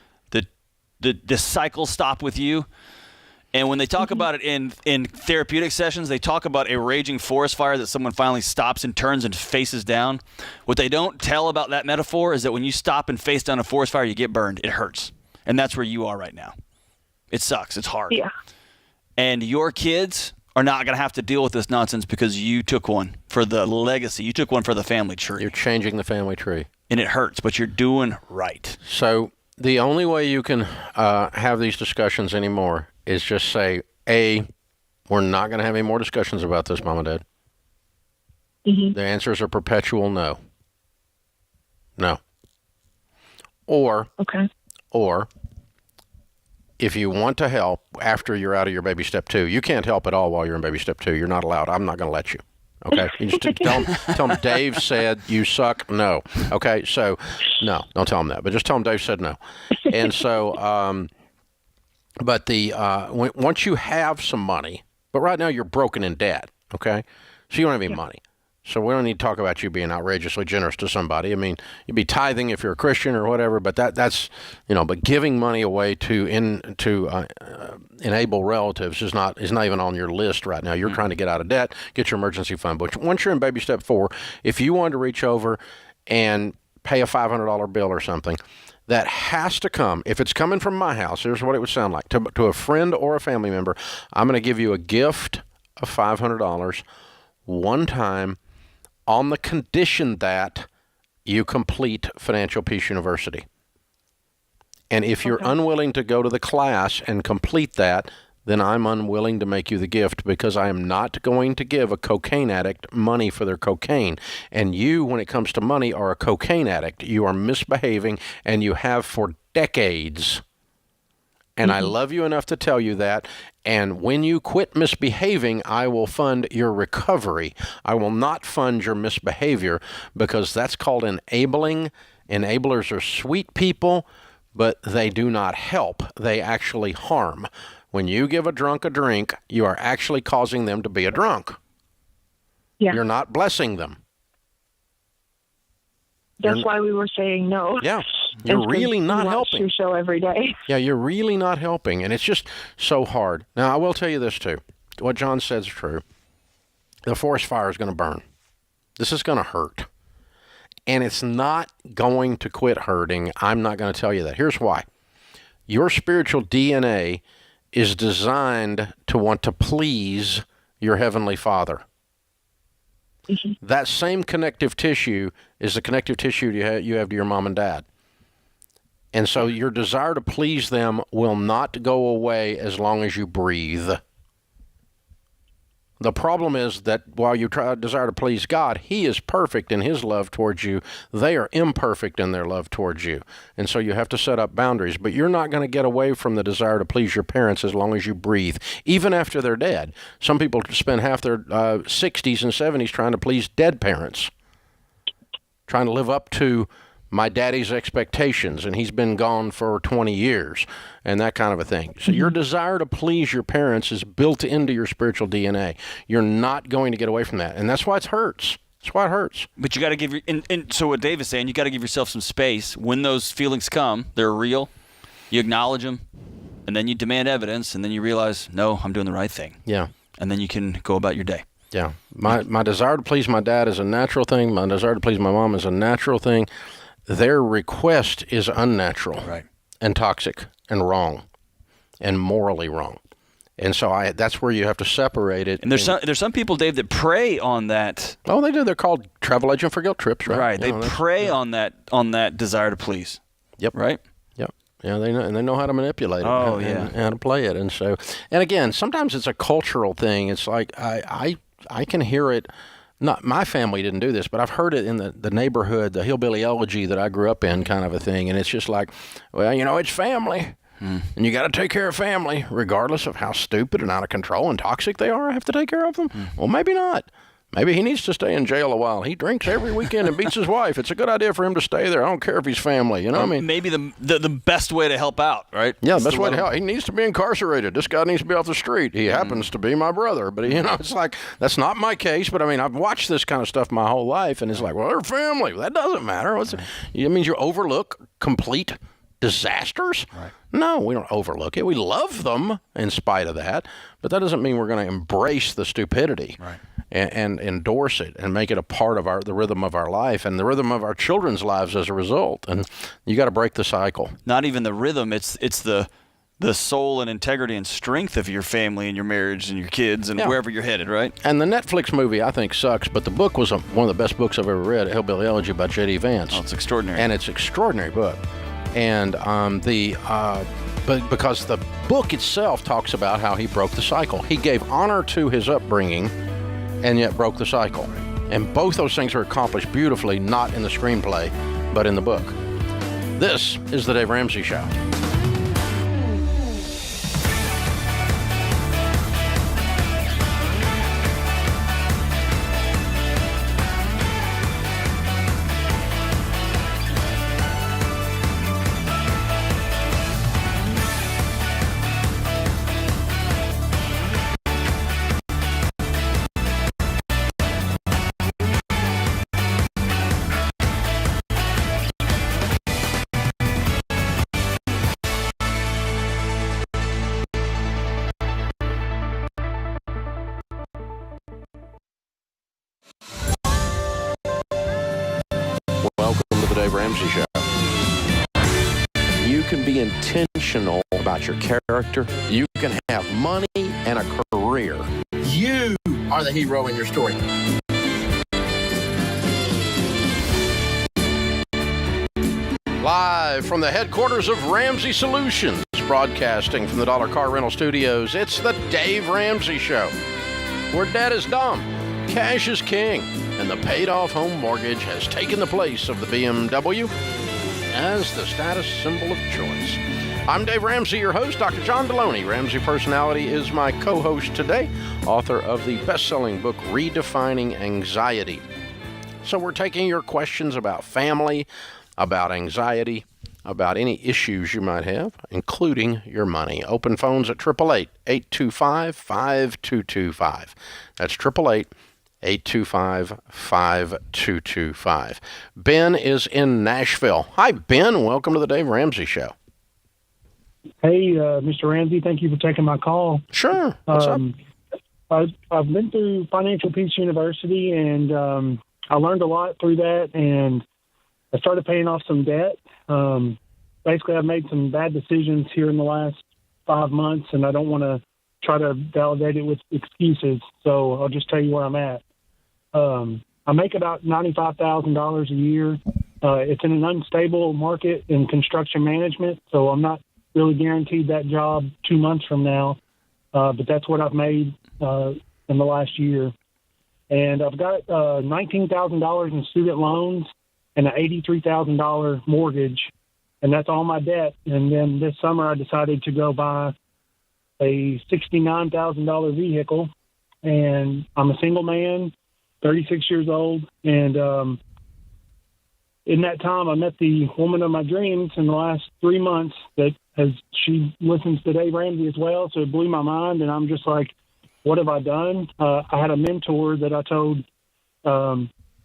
cycle stop with you. And when they talk about it in therapeutic sessions, they talk about a raging forest fire that someone finally stops and turns and faces down. What they don't tell about that metaphor is that when you stop and face down a forest fire, you get burned. It hurts. And that's where you are right now. It sucks. It's hard. Yeah. And your kids are not going to have to deal with this nonsense because you took one for the legacy. You took one for the family tree. You're changing the family tree. And it hurts, but you're doing right. So the only way you can have these discussions anymore is just say, A, we're not going to have any more discussions about this, Mom and Dad. Mm-hmm. The answers are perpetual no. No. Or if you want to help after you're out of your baby step 2, you can't help at all while you're in baby step 2. You're not allowed. I'm not going to let you. Okay? You just tell them Dave said you suck. No. Okay? So, no. Don't tell them that. But just tell them Dave said no. And so, but once you have some money, but right now you're broken in debt. Okay? So you don't have any money. So we don't need to talk about you being outrageously generous to somebody. I mean, you'd be tithing if you're a Christian or whatever, but that's but giving money away to enable relatives is not even on your list right now. You're trying to get out of debt, get your emergency fund. But once you're in baby step 4, if you wanted to reach over and pay a $500 bill or something, that has to come. If it's coming from my house, here's what it would sound like. To a friend or a family member, I'm going to give you a gift of $500 one time, on the condition that you complete Financial Peace University. And if you're unwilling to go to the class and complete that, then I'm unwilling to make you the gift because I am not going to give a cocaine addict money for their cocaine. And you, when it comes to money, are a cocaine addict. You are misbehaving, and you have for decades. And I love you enough to tell you that. And when you quit misbehaving, I will fund your recovery. I will not fund your misbehavior because that's called enabling. Enablers are sweet people, but they do not help. They actually harm. When you give a drunk a drink, you are actually causing them to be a drunk. Yeah. You're not blessing them. That's why we were saying no. Yeah. You're really not helping. Your show every day. Yeah, you're really not helping, and it's just so hard. Now, I will tell you this, too. What John said is true. The forest fire is going to burn. This is going to hurt. And it's not going to quit hurting. I'm not going to tell you that. Here's why. Your spiritual DNA is designed to want to please your Heavenly Father. That same connective tissue is the connective tissue you have to your mom and dad. And so your desire to please them will not go away as long as you breathe. The problem is that while you desire to please God, He is perfect in His love towards you. They are imperfect in their love towards you. And so you have to set up boundaries. But you're not going to get away from the desire to please your parents as long as you breathe, even after they're dead. Some people spend half their 60s and 70s trying to please dead parents, trying to live up to my daddy's expectations, and he's been gone for 20 years, and that kind of a thing. So your desire to please your parents is built into your spiritual DNA. You're not going to get away from that, and that's why it hurts. That's why it hurts. But you got to give and so what Dave is saying, you got to give yourself some space. When those feelings come, they're real. You acknowledge them, and then you demand evidence, and then you realize, no, I'm doing the right thing. Yeah. And then you can go about your day. Yeah. My desire to please my dad is a natural thing. My desire to please my mom is a natural thing. Their request is unnatural, right, and toxic and wrong and morally wrong. And so that's where you have to separate it. And there's some people, Dave, that prey on that. Oh, they do. They're called travel agent for guilt trips, right? Right. They prey on that desire to please. Yep. Right? Yep. Yeah, they know how to manipulate it. Oh, and how to play it. And again, sometimes it's a cultural thing. It's like I can hear it. Not my family didn't do this, but I've heard it in the neighborhood, the hillbilly elegy that I grew up in, kind of a thing. And it's just like, well, it's family, and you got to take care of family, regardless of how stupid and out of control and toxic they are. I have to take care of them. Well, maybe not. Maybe he needs to stay in jail a while. He drinks every weekend and beats his wife. It's a good idea for him to stay there. I don't care if he's family. You know what I mean? Maybe the best way to help out, right? Yeah, the best way to help. He needs to be incarcerated. This guy needs to be off the street. He happens to be my brother. But, it's like, that's not my case. But, I mean, I've watched this kind of stuff my whole life. And it's like, well, they're family. That doesn't matter. It means you overlook complete disasters? Right. No, we don't overlook it. We love them in spite of that. But that doesn't mean we're going to embrace the stupidity. Right. And endorse it and make it a part of the rhythm of our life and the rhythm of our children's lives as a result. And you got to break the cycle. Not even the rhythm. It's the soul and integrity and strength of your family and your marriage and your kids and wherever you're headed, right? And the Netflix movie, I think, sucks, but the book was one of the best books I've ever read, Hillbilly Elegy by J.D. Vance. Oh, it's extraordinary. And it's an extraordinary book. And but because the book itself talks about how he broke the cycle. He gave honor to his upbringing and yet broke the cycle. And both those things are accomplished beautifully, not in the screenplay, but in the book. This is the Dave Ramsey Show. Welcome to the Dave Ramsey Show. You can be intentional about your character. You can have money and a career. You are the hero in your story. Live from the headquarters of Ramsey Solutions, broadcasting from the Dollar Car Rental Studios, it's the Dave Ramsey Show, where debt is dumb, cash is king, and the paid-off home mortgage has taken the place of the BMW as the status symbol of choice. I'm Dave Ramsey, your host. Dr. John Deloney, Ramsey Personality, is my co-host today, author of the best-selling book, Redefining Anxiety. So we're taking your questions about family, about anxiety, about any issues you might have, including your money. Open phones at 888-825-5225. That's 888-825-5225. Ben is in Nashville. Hi, Ben. Welcome to the Dave Ramsey Show. Hey, Mr. Ramsey, thank you for taking my call. Sure. What's up? I've been through Financial Peace University, and I learned a lot through that. And I started paying off some debt. Basically, I've made some bad decisions here in the last 5 months, and I don't want to try to validate it with excuses. So I'll just tell you where I'm at. I make about $95,000 a year. It's in an unstable market in construction management, so I'm not really guaranteed that job 2 months from now. But that's what I've made in the last year. And I've got $19,000 in student loans and an $83,000 mortgage, and that's all my debt. And then this summer I decided to go buy a $69,000 vehicle, and I'm a single man, 36 years old, and in that time I met the woman of my dreams in the last 3 months she listens to Dave Ramsey as well, so it blew my mind, and I'm just like, what have I done? I had a mentor that I told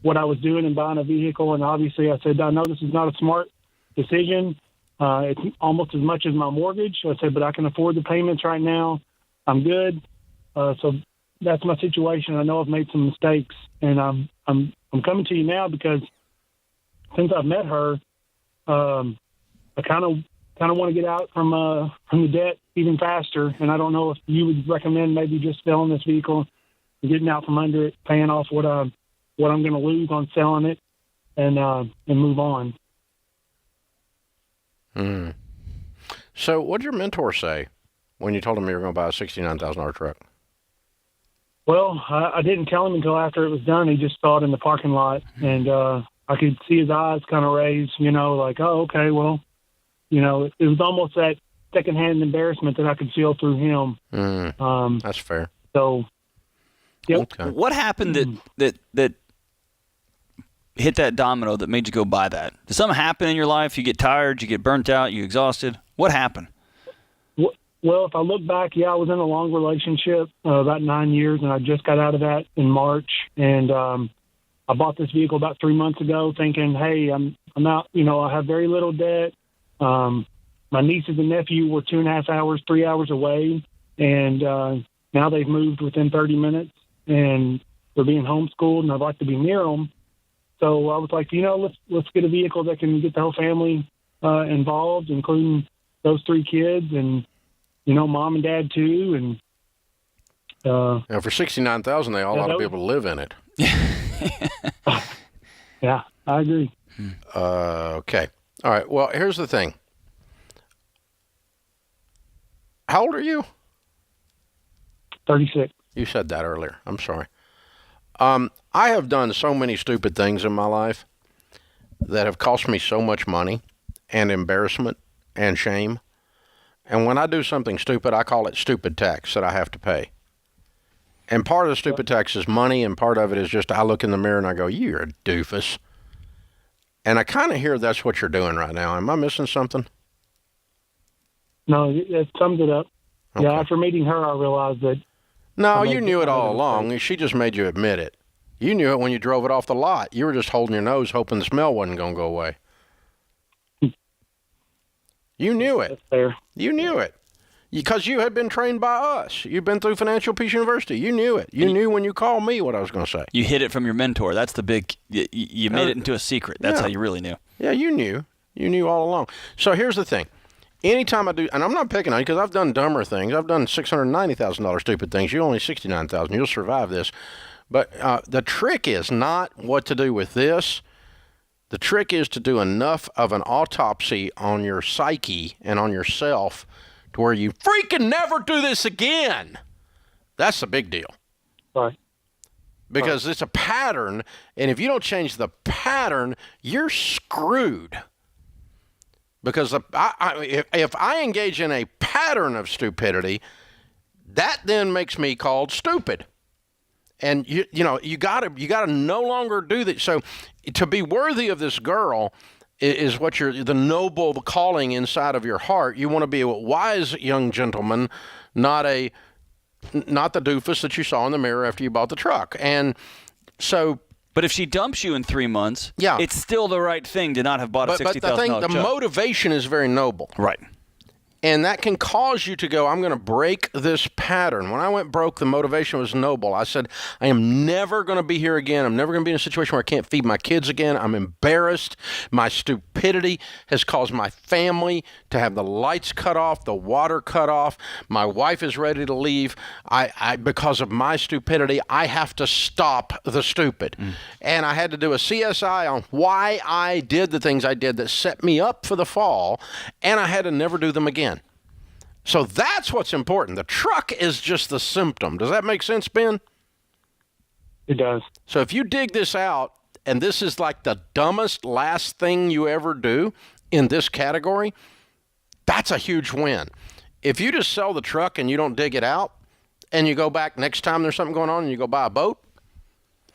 what I was doing in buying a vehicle, and obviously I said, I know this is not a smart decision. It's almost as much as my mortgage. I said, but I can afford the payments right now. I'm good. So that's my situation. I know I've made some mistakes, and I'm coming to you now because since I've met her, I kind of want to get out from the debt even faster. And I don't know if you would recommend maybe just selling this vehicle and getting out from under it, paying off what I'm going to lose on selling it, and move on. So what did your mentor say when you told him you were going to buy a $69,000 truck? Well, I didn't tell him until after it was done. He just saw it in the parking lot, and I could see his eyes kind of raise, like, oh, okay, well, it was almost that secondhand embarrassment that I could feel through him. That's fair. So, yep. Okay. What happened that hit that domino that made you go buy that? Did something happen in your life? You get tired, you get burnt out, you exhausted? What happened? Well, if I look back, I was in a long relationship, about 9 years, and I just got out of that in March. And I bought this vehicle about 3 months ago thinking, hey, I'm out, I have very little debt. My nieces and nephew were 2.5 hours, 3 hours away. And now they've moved within 30 minutes, and they're being homeschooled, and I'd like to be near them. So I was like, let's get a vehicle that can get the whole family involved, including those 3 kids, and mom and dad too. And now for $69,000, they all ought to be able to live in it. Yeah, I agree. Okay. All right. Well, here's the thing. How old are you? 36. You said that earlier. I'm sorry. I have done so many stupid things in my life that have cost me so much money and embarrassment and shame. And when I do something stupid, I call it stupid tax that I have to pay. And part of the stupid tax is money, and part of it is just I look in the mirror and I go, you're a doofus. And I kind of hear that's what you're doing right now. Am I missing something? No, it sums it up. Okay. Yeah, after meeting her, I realized that. No, you knew it all along. She just made you admit it. You knew it when you drove it off the lot. You were just holding your nose, hoping the smell wasn't going to go away. You knew it. That's fair. You knew it. Because you had been trained by us. You've been through Financial Peace University. You knew it. You knew when you called me what I was going to say. You hid it from your mentor. That's the big, you made it into a secret. That's how you really knew. Yeah, you knew. You knew all along. So here's the thing. Anytime I do, and I'm not picking on you because I've done dumber things. I've done $690,000 stupid things. You only $69,000. You'll survive this. But the trick is not what to do with this. The trick is to do enough of an autopsy on your psyche and on yourself to where you freaking never do this again. That's the big deal. Right. Because it's a pattern, and if you don't change the pattern, you're screwed. Because if I engage in a pattern of stupidity, that then makes me called stupid. And you gotta no longer do that. So to be worthy of this girl is what the noble calling inside of your heart. You want to be a wise young gentleman, not the doofus that you saw in the mirror after you bought the truck. And so, but if she dumps you in 3 months, it's still the right thing to not have bought a $60,000 truck. But the motivation is very noble. Right. And that can cause you to go, I'm going to break this pattern. When I went broke, the motivation was noble. I said, I am never going to be here again. I'm never going to be in a situation where I can't feed my kids again. I'm embarrassed. My stupidity has caused my family to have the lights cut off, the water cut off. My wife is ready to leave. Because of my stupidity, I have to stop the stupid. And I had to do a CSI on why I did the things I did that set me up for the fall, and I had to never do them again. So that's what's important. The truck is just the symptom. Does that make sense, Ben? It does. So if you dig this out, and this is like the dumbest last thing you ever do in this category, that's a huge win. If you just sell the truck and you don't dig it out, and you go back next time there's something going on and you go buy a boat,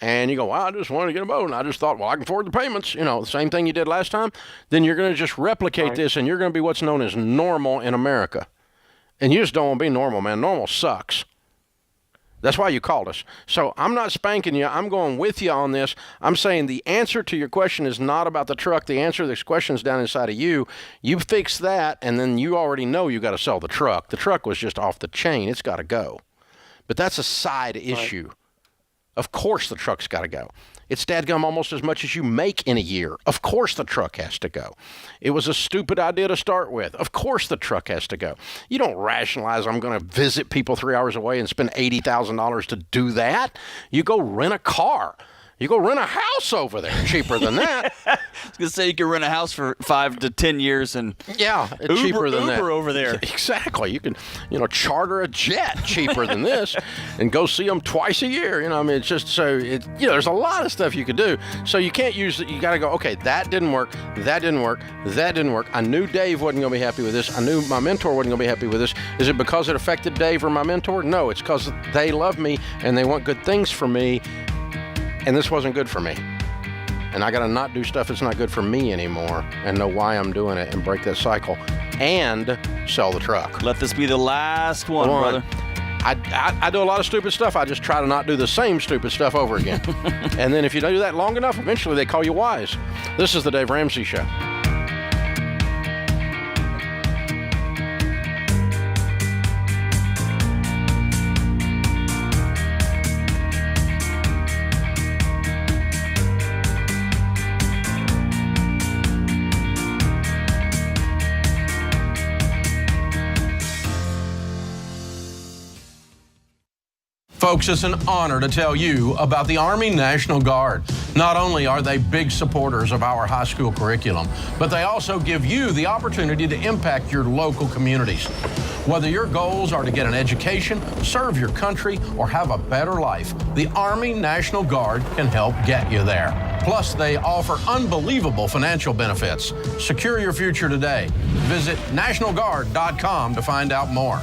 and you go, well, I just wanted to get a boat, and I just thought, well, I can afford the payments, the same thing you did last time, then you're going to just replicate this, and you're going to be what's known as normal in America. And you just don't want to be normal, man. Normal sucks. That's why you called us. So I'm not spanking you. I'm going with you on this. I'm saying the answer to your question is not about the truck. The answer to this question is down inside of you. You fix that, and then you already know you got to sell the truck. The truck was just off the chain. It's got to go. But that's a side issue. Of course the truck's got to go. It's dadgum almost as much as you make in a year. Of course the truck has to go. It was a stupid idea to start with. Of course the truck has to go. You don't rationalize, I'm going to visit people 3 hours away and spend $80,000 to do that. You go rent a car. You go rent a house over there, cheaper than that. I was going to say you can rent a house for 5 to 10 years and it's cheaper than that. Uber over there. Exactly. You can, charter a jet cheaper than this and go see them twice a year. It's just so, there's a lot of stuff you could do. So you can't use it. You got to go, okay, that didn't work. That didn't work. That didn't work. I knew Dave wasn't going to be happy with this. I knew my mentor wasn't going to be happy with this. Is it because it affected Dave or my mentor? No, it's because they love me and they want good things for me. And this wasn't good for me. And I got to not do stuff that's not good for me anymore and know why I'm doing it and break that cycle and sell the truck. Let this be the last one, brother. I do a lot of stupid stuff. I just try to not do the same stupid stuff over again. And then if you do that long enough, eventually they call you wise. This is the Dave Ramsey Show. Folks, it's an honor to tell you about the Army National Guard. Not only are they big supporters of our high school curriculum, but they also give you the opportunity to impact your local communities. Whether your goals are to get an education, serve your country, or have a better life, the Army National Guard can help get you there. Plus, they offer unbelievable financial benefits. Secure your future today. Visit nationalguard.com to find out more.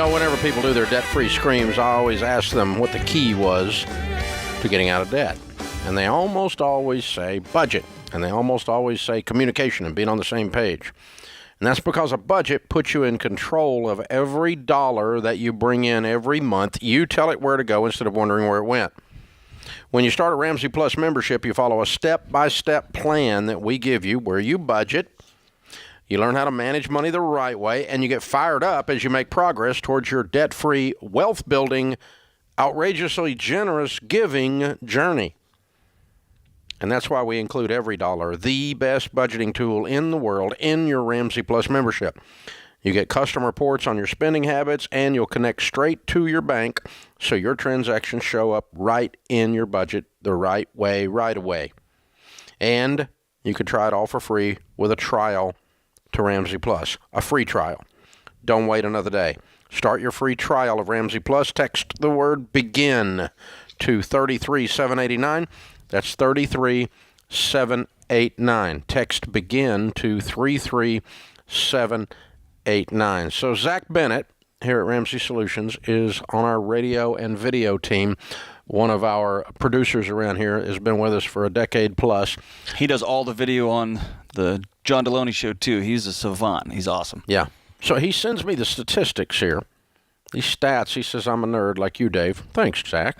Whenever people do their debt-free screams, I always ask them what the key was to getting out of debt. And they almost always say budget. And they almost always say communication and being on the same page. And that's because a budget puts you in control of every dollar that you bring in every month. You tell it where to go instead of wondering where it went. When you start a Ramsey Plus membership, you follow a step-by-step plan that we give you where you budget. You learn how to manage money the right way, and you get fired up as you make progress towards your debt-free, wealth-building, outrageously generous giving journey. And that's why we include every dollar, the best budgeting tool in the world, in your Ramsey Plus membership. You get custom reports on your spending habits, and you'll connect straight to your bank so your transactions show up right in your budget the right way, right away. And you can try it all for free with a trial to Ramsey Plus, a free trial. Don't wait another day. Start your free trial of Ramsey Plus. Text the word BEGIN to 33789. That's 33789. Text BEGIN to 33789. So Zach Bennett here at Ramsey Solutions is on our radio and video team. One of our producers around here has been with us for a decade plus. He does all the video on the John Deloney Show, too. He's a savant. He's awesome. Yeah. So he sends me the statistics here, these stats. He says, I'm a nerd like you, Dave. Thanks, Zach.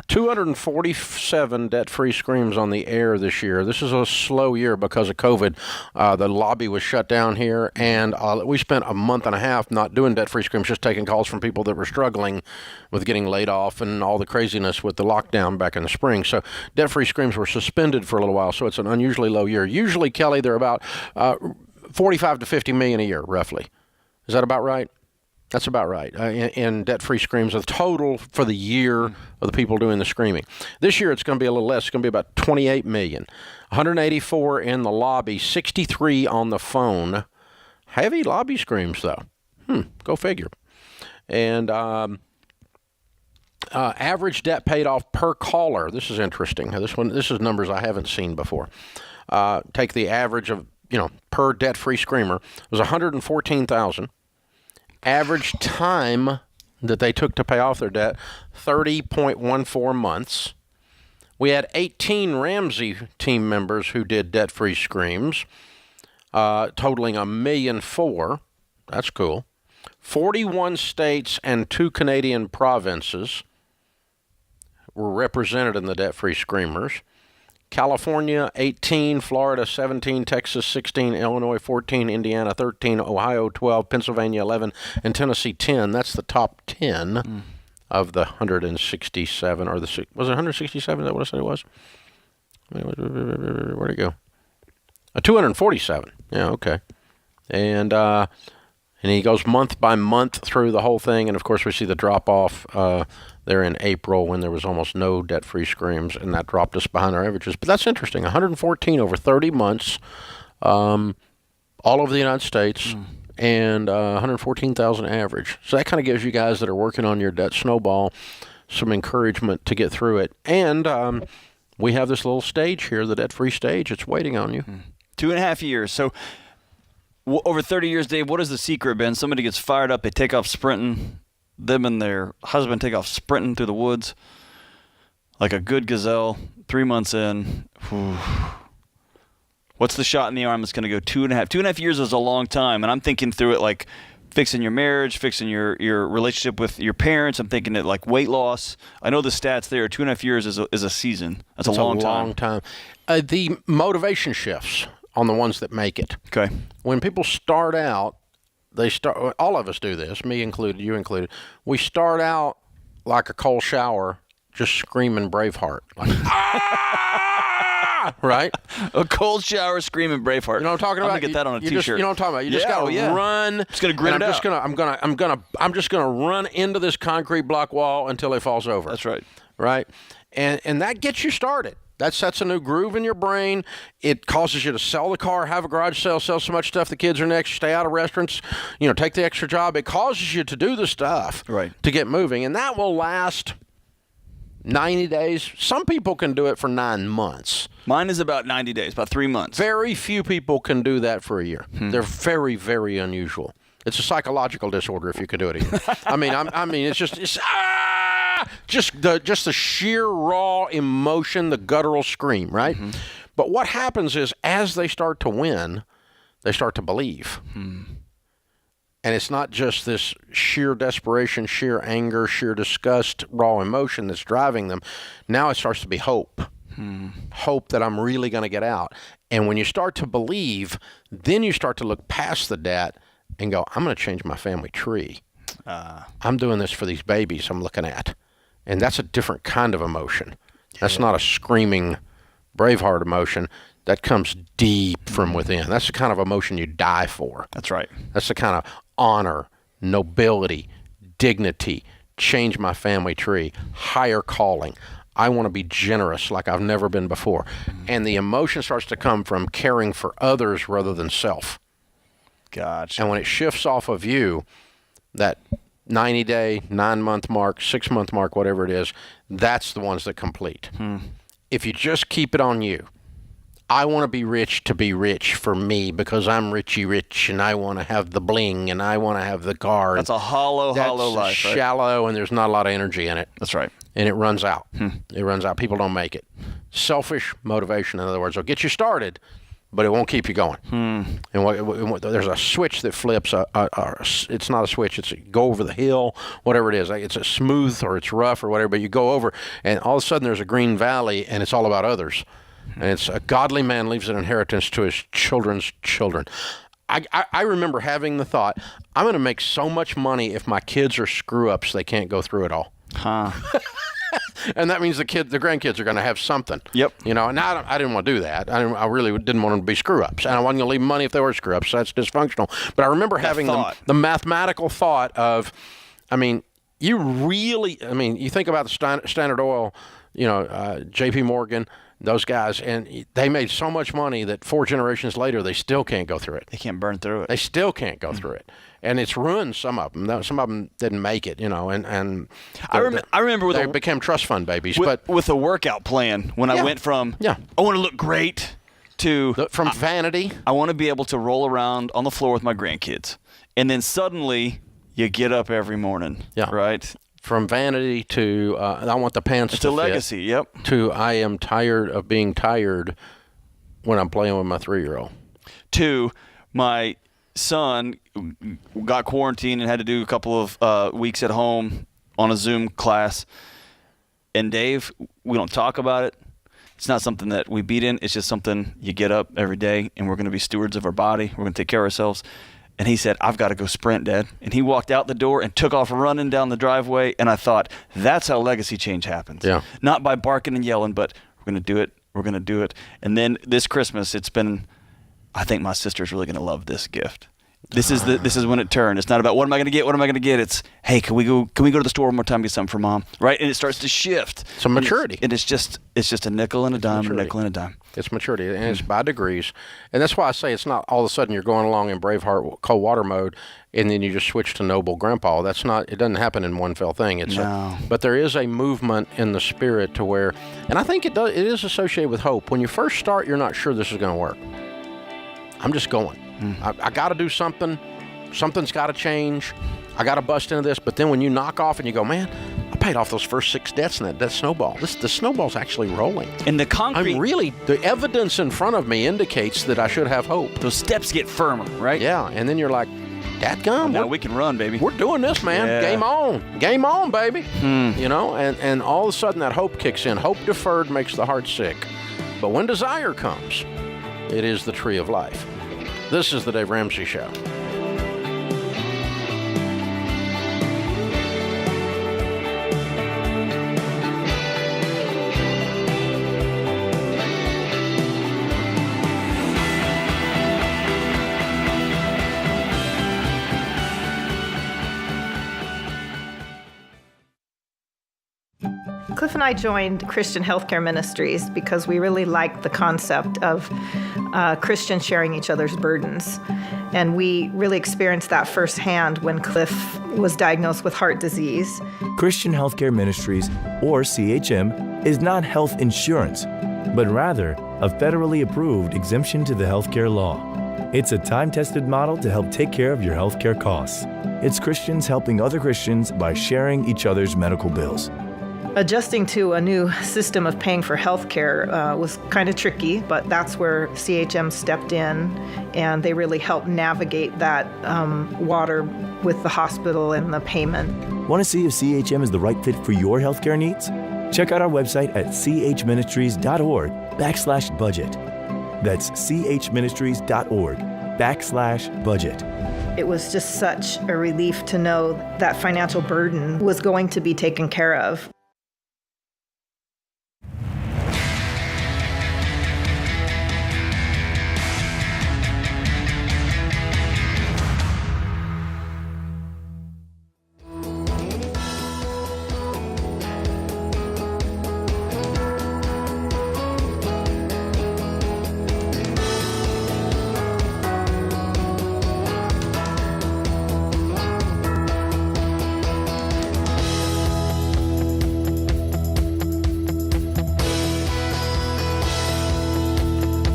247 debt-free screams on the air this year. This is a slow year because of COVID. The lobby was shut down here, and we spent a month and a half not doing debt-free screams, just taking calls from people that were struggling with getting laid off and all the craziness with the lockdown back in the spring. So debt-free screams were suspended for a little while, so it's an unusually low year. Usually, Kelly, they're about 45 to 50 million a year, roughly. Is that about right? That's about right. In debt-free screams, the total for the year of the people doing the screaming. This year, it's going to be a little less. It's going to be about 28 million. 184 in the lobby, 63 on the phone. Heavy lobby screams, though. Go figure. And average debt paid off per caller. This is interesting. This is numbers I haven't seen before. Take the average of, per debt-free screamer. It was 114,000. Average time that they took to pay off their debt, 30.14 months. We had 18 Ramsey team members who did debt-free screams, totaling $1.4 million. That's cool. 41 states and 2 Canadian provinces were represented in the debt-free screamers. California, 18, Florida, 17, Texas, 16, Illinois, 14, Indiana, 13, Ohio, 12, Pennsylvania, 11, and Tennessee, 10. That's the top 10 of the 167. Was it 167? Is that what I said it was? Where'd it go? 247. Yeah, okay. And he goes month by month through the whole thing. And, of course, we see the drop-off there in April when there was almost no debt-free screams, and that dropped us behind our averages. But that's interesting. 114 over 30 months, all over the United States, and 114,000 average. So that kind of gives you guys that are working on your debt snowball some encouragement to get through it. And we have this little stage here, the debt-free stage. It's waiting on you. 2.5 years. So over 30 years, Dave, what has the secret been? Somebody gets fired up, they take off sprinting. Them and their husband take off sprinting through the woods like a good gazelle. 3 months in. What's the shot in the arm that's going to go 2.5? 2.5 years is a long time, and I'm thinking through it like fixing your marriage, fixing your relationship with your parents. I'm thinking it like weight loss. I know the stats there. 2.5 years is a season. That's a long time. The motivation shifts on the ones that make it. Okay. When people start out, all of us do this, me included, you included. We start out like a cold shower, just screaming Braveheart. Like, right? A cold shower screaming Braveheart. You know what I'm talking about? I'm gonna get that on a T-shirt. You know what I'm talking about? You just gotta run. Just gonna grin it out. I'm just gonna run into this concrete block wall until it falls over. That's right. Right? And that gets you started. That sets a new groove in your brain. It causes you to sell the car, have a garage sale, sell so much stuff the kids are next, stay out of restaurants, take the extra job. It causes you to do the stuff to get moving. And that will last 90 days. Some people can do it for 9 months. Mine is about 90 days, about 3 months. Very few people can do that for a year. They're very, very unusual. It's a psychological disorder if you can do it a year. I mean, it's just the sheer raw emotion, the guttural scream, right? But what happens is as they start to win, they start to believe. And it's not just this sheer desperation, sheer anger, sheer disgust, raw emotion that's driving them. Now it starts to be hope. Hope that I'm really going to get out. And when you start to believe, then you start to look past the debt and go, I'm going to change my family tree. I'm doing this for these babies I'm looking at. And that's a different kind of emotion. That's not a screaming Braveheart emotion. That comes deep from within. That's the kind of emotion you die for. That's right. That's the kind of honor, nobility, dignity, change my family tree, higher calling. I want to be generous like I've never been before. And the emotion starts to come from caring for others rather than self. Gotcha. And when it shifts off of you, that 90-day, 9-month mark, 6-month mark, whatever it is, that's the ones that complete. If you just keep it on you, I want to be rich for me because I'm richy rich and I want to have the bling and I want to have the car. That's a hollow life, right? Shallow, and there's not a lot of energy in it. That's right. And it runs out. It runs out. People don't make it. Selfish motivation, in other words, will get you started, but it won't keep you going. And there's a switch that flips. It's not a switch. It's go over the hill, whatever it is. It's a smooth or it's rough or whatever, but you go over, and all of a sudden there's a green valley, and it's all about others. And it's a godly man leaves an inheritance to his children's children. I remember having the thought, I'm going to make so much money if my kids are screw-ups they can't go through it all. And that means the grandkids are going to have something. Yep. You know, and I didn't want to do that. I really didn't want them to be screw-ups. And I wasn't going to leave money if they were screw-ups. So that's dysfunctional. But I remember having the mathematical thought of, you think about the Standard Oil, J.P. Morgan, those guys, and they made so much money that 4 generations later, they still can't go through it. They can't burn through it. They still can't go through it. And it's ruined some of them. Some of them didn't make it, and I remember they became trust fund babies. With a workout plan, when I went from, I want to look great, to from vanity. I want to be able to roll around on the floor with my grandkids. And then suddenly, you get up every morning, right? From vanity to I want the pants it's to a fit, legacy, yep. To I am tired of being tired when I'm playing with my 3-year-old. To my son got quarantined and had to do a couple of weeks at home on a Zoom class. And Dave, we don't talk about it. It's not something that we beat in. It's just something you get up every day, and we're going to be stewards of our body. We're going to take care of ourselves. And he said, I've got to go sprint, Dad. And he walked out the door and took off running down the driveway. And I thought, that's how legacy change happens. Yeah. Not by barking and yelling, but we're going to do it. We're going to do it. And then this Christmas, it's been, I think my sister's really going to love this gift. This is when it turned. It's not about what am I going to get? What am I going to get? It's, hey, can we go to the store one more time and get something for Mom? Right? And it starts to shift. Some maturity. And it's just a nickel and a dime, maturity. A nickel and a dime. It's maturity, and it's by degrees. And that's why I say it's not all of a sudden you're going along in Braveheart cold water mode, and then you just switch to noble grandpa. That's not. It doesn't happen in one fell thing. But there is a movement in the spirit to where, and I think it is associated with hope. When you first start, you're not sure this is going to work. I'm just going. I got to do something. Something's got to change. I got to bust into this. But then when you knock off and you go, man, I paid off those first 6 debts in that snowball. The snowball's actually rolling. And the concrete... the evidence in front of me indicates that I should have hope. Those steps get firmer, right? Yeah, and then you're like, dadgum. Now we can run, baby. We're doing this, man. Yeah. Game on. Game on, baby. And all of a sudden that hope kicks in. Hope deferred makes the heart sick. But when desire comes, it is the tree of life. This is the Dave Ramsey Show. Cliff and I joined Christian Healthcare Ministries because we really liked the concept of Christians sharing each other's burdens. And we really experienced that firsthand when Cliff was diagnosed with heart disease. Christian Healthcare Ministries, or CHM, is not health insurance, but rather a federally approved exemption to the healthcare law. It's a time-tested model to help take care of your healthcare costs. It's Christians helping other Christians by sharing each other's medical bills. Adjusting to a new system of paying for health care was kind of tricky, but that's where CHM stepped in, and they really helped navigate that water with the hospital and the payment. Want to see if CHM is the right fit for your healthcare needs? Check out our website at chministries.org/budget. That's chministries.org/budget. It was just such a relief to know that financial burden was going to be taken care of.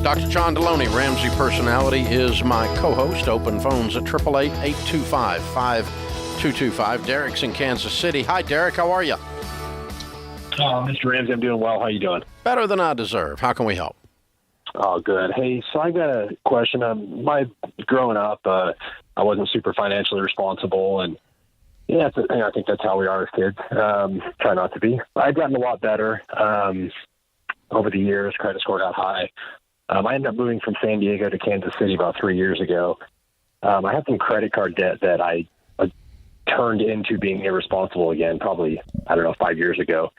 Dr. John Deloney, Ramsey Personality, is my co-host. Open phones at 888-825-5225. Derek's in Kansas City. Hi, Derek. How are you? Mr. Ramsey, I'm doing well. How you doing? Better than I deserve. How can we help? Oh, good. Hey, so I got a question. Growing up, I wasn't super financially responsible, and I think that's how we are as kids. Try not to be. I've gotten a lot better over the years. Credit score got high. I ended up moving from San Diego to Kansas City about 3 years ago. I had some credit card debt that I turned into being irresponsible again, probably, 5 years ago.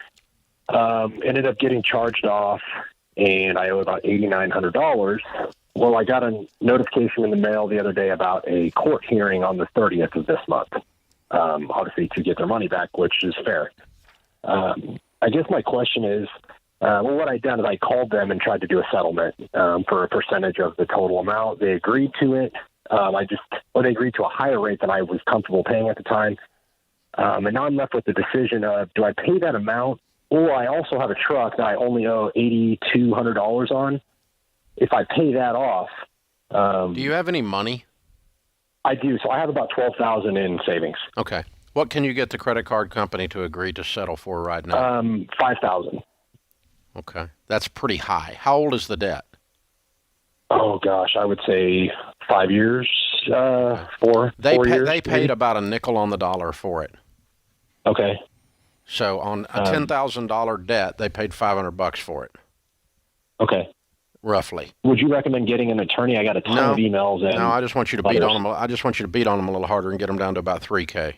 Ended up getting charged off, and I owe about $8,900. Well, I got a notification in the mail the other day about a court hearing on the 30th of this month, obviously to get their money back, which is fair. I guess my question is, what I done is I called them and tried to do a settlement for a percentage of the total amount. They agreed to it. They agreed to a higher rate than I was comfortable paying at the time. And now I'm left with the decision of, do I pay that amount, or I also have a truck that I only owe $8,200 on. If I pay that off, do you have any money? I do. So I have about $12,000 in savings. Okay. What can you get the credit card company to agree to settle for right now? $5,000. Okay. That's pretty high. How old is the debt? Oh, gosh, I would say 5 years, 4 years. They paid about a nickel on the dollar for it. Okay. So on a $10,000 debt, they paid $500 for it. Okay. Roughly. Would you recommend getting an attorney? I got a ton of emails. And no, I just want you to beat on them. I just want you to beat on them a little harder and get them down to about $3,000.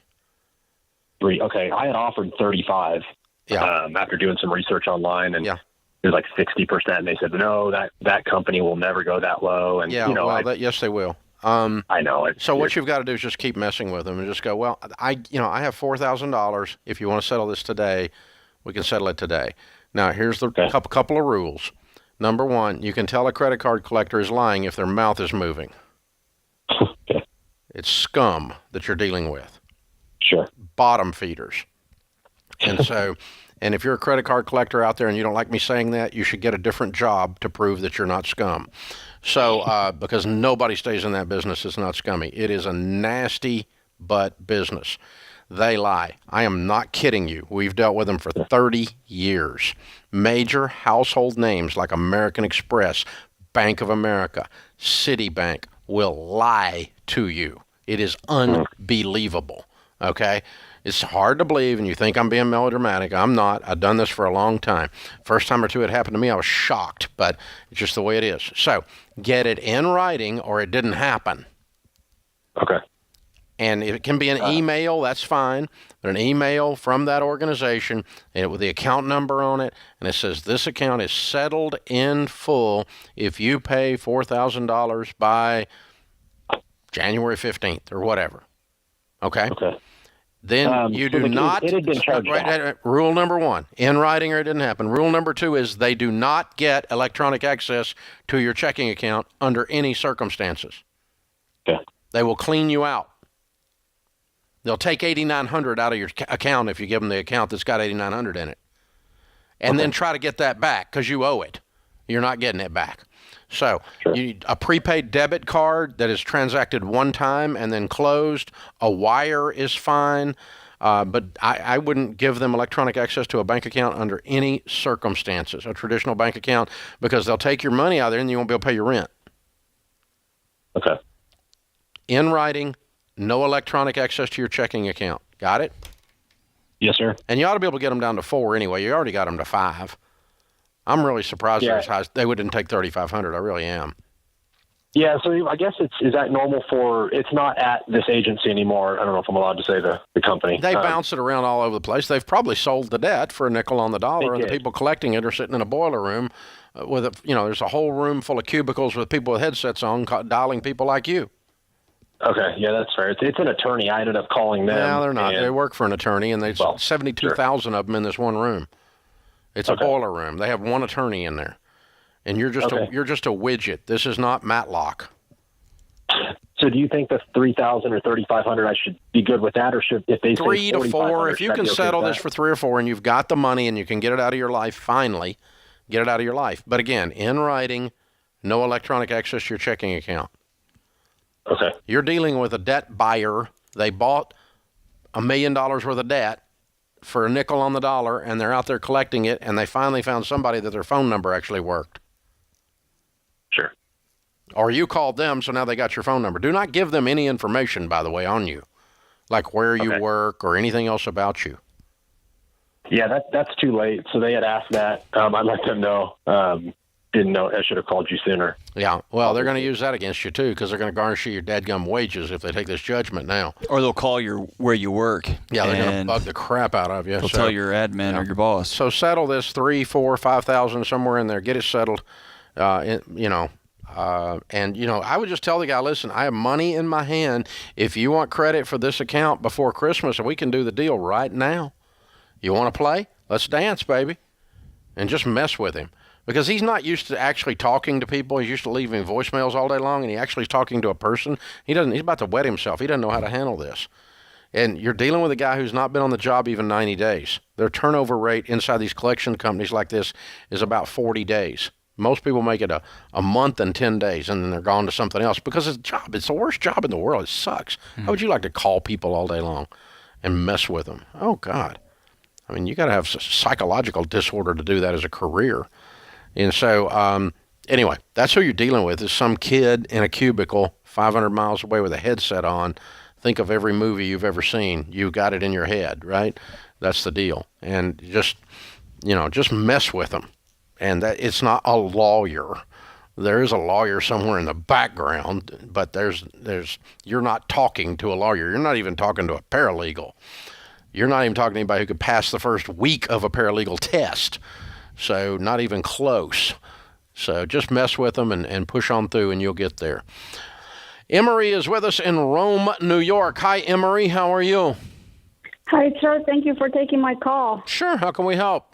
Okay. I had offered 35. Yeah. After doing some research online, and yeah. It was like 60%. And they said, no, that company will never go that low. And yes, they will. I know. So what you've got to do is just keep messing with them and just go, well, I have $4,000. If you want to settle this today, we can settle it today. Now, here's the couple of rules. Number one, you can tell a credit card collector is lying if their mouth is moving. It's scum that you're dealing with. Sure. Bottom feeders. And if you're a credit card collector out there and you don't like me saying that, you should get a different job to prove that you're not scum. So, because nobody stays in that business that's not scummy. It is a nasty but business. They lie. I am not kidding you. We've dealt with them for 30 years. Major household names like American Express, Bank of America, Citibank will lie to you. It is unbelievable. Okay? It's hard to believe, and you think I'm being melodramatic. I'm not. I've done this for a long time. First time or two it happened to me, I was shocked, but it's just the way it is. So get it in writing or it didn't happen. Okay. And if it can be an email, that's fine. But an email from that organization and with the account number on it, and it says this account is settled in full if you pay $4,000 by January 15th or whatever. Okay? Okay. Then you do not. It had been charged off. Rule number one, in writing or it didn't happen. Rule number two is they do not get electronic access to your checking account under any circumstances. Okay. They will clean you out. They'll take $8,900 out of your account if you give them the account that's got $8,900 in it, and then try to get that back because you owe it. You're not getting it back. So you need a prepaid debit card that is transacted one time and then closed. A wire is fine, but I wouldn't give them electronic access to a bank account under any circumstances, a traditional bank account, because they'll take your money out of there and you won't be able to pay your rent. Okay. In writing, no electronic access to your checking account. Got it? Yes, sir. And you ought to be able to get them down to 4 anyway. You already got them to 5. I'm really surprised they're as high. They wouldn't take $3,500. I really am. Yeah, so I guess is that normal for, it's not at this agency anymore. I don't know if I'm allowed to say the company. They bounce it around all over the place. They've probably sold the debt for a nickel on the dollar, and the people collecting it are sitting in a boiler room with there's a whole room full of cubicles with people with headsets on dialing people like you. Okay, yeah, that's fair. It's an attorney. I ended up calling them. No, they're not. They work for an attorney, and there's 72,000 of them in this one room. It's a boiler room. They have one attorney in there, and you're just a widget. This is not Matlock. So, do you think the $3,000 or $3,500, I should be good with that, or should if they say 3 to 4? If you can settle this for 3 or 4, and you've got the money, and you can get it out of your life, finally, get it out of your life. But again, in writing, No electronic access to your checking account. Okay. You're dealing with a debt buyer. They bought $1 million worth of debt for a nickel on the dollar, and they're out there collecting it, and they finally found somebody that their phone number actually worked. Sure. Or you called them, so now they got your phone number. Do not give them any information, by the way, on you, like where you work or anything else about you. Yeah, that's too late. So they had asked that. I let them know. Didn't know. I should have called you sooner. Yeah, well, they're going to use that against you, too, because they're going to garnish your dadgum wages if they take this judgment now. Or they'll call where you work. Yeah, they're going to bug the crap out of you. They'll tell your admin or your boss. So settle this $3,000, $4,000, $5,000 somewhere in there. Get it settled. And I would just tell the guy, listen, I have money in my hand. If you want credit for this account before Christmas, we can do the deal right now. You want to play? Let's dance, baby. And just mess with him. Because he's not used to actually talking to people. He's used to leaving voicemails all day long, and he actually is talking to a person. He's about to wet himself. He doesn't know how to handle this. And you're dealing with a guy who's not been on the job even 90 days. Their turnover rate inside these collection companies like this is about 40 days. Most people make it a month and 10 days, and then they're gone to something else because it's a job. It's the worst job in the world. It sucks. How would you like to call people all day long and mess with them? Oh, God. I mean, you got to have psychological disorder to do that as a career. And so, anyway, that's who you're dealing with is some kid in a cubicle 500 miles away with a headset on. Think of every movie you've ever seen. You got it in your head, right? That's the deal. And just mess with them. And that it's not a lawyer. There is a lawyer somewhere in the background, but you're not talking to a lawyer. You're not even talking to a paralegal. You're not even talking to anybody who could pass the first week of a paralegal test. So not even close. So just mess with them and push on through and you'll get there. Emery is with us in Rome, New York. Hi, Emery. How are you? Hi, sir. Thank you for taking my call. Sure. How can we help?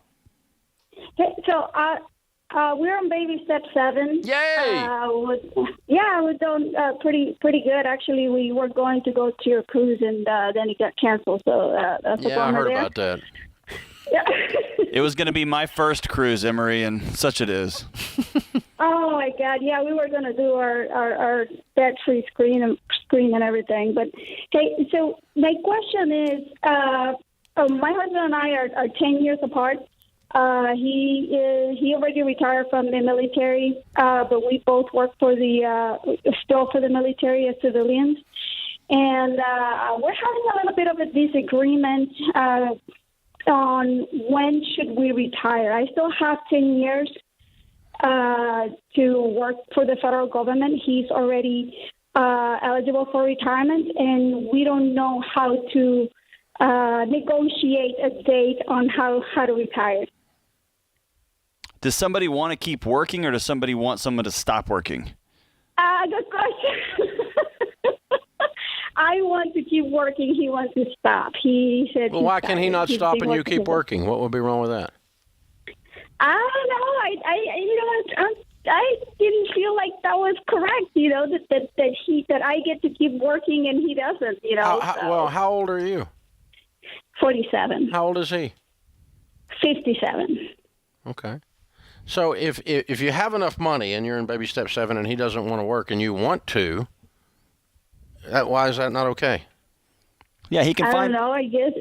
Hey, so we're on baby step 7. Yay! We're doing pretty good. Actually, we were going to go to your cruise, and then it got canceled. So that's a bummer. I heard there. about that. Yeah. It was going to be my first cruise, Emery, and such it is. Oh my God! Yeah, we were going to do our debt-free screen and everything. But hey, so my question is, my husband and I are 10 years apart. He already retired from the military, but we both work for still for the military as civilians, and we're having a little bit of a disagreement on when should we retire. I still have 10 years to work for the federal government. He's already eligible for retirement, and we don't know how to negotiate a date on how to retire. Does somebody want to keep working, or does somebody want someone to stop working? Good question. I want to keep working. He wants to stop. He said. Well, why can he not stop and you keep working? What would be wrong with that? I don't know. I didn't feel like that was correct. That I get to keep working and he doesn't. Well, how old are you? 47. How old is he? 57. Okay. So if you have enough money and you're in baby step 7 and he doesn't want to work and you want to, why is that not okay? Yeah, he can I don't know. I guess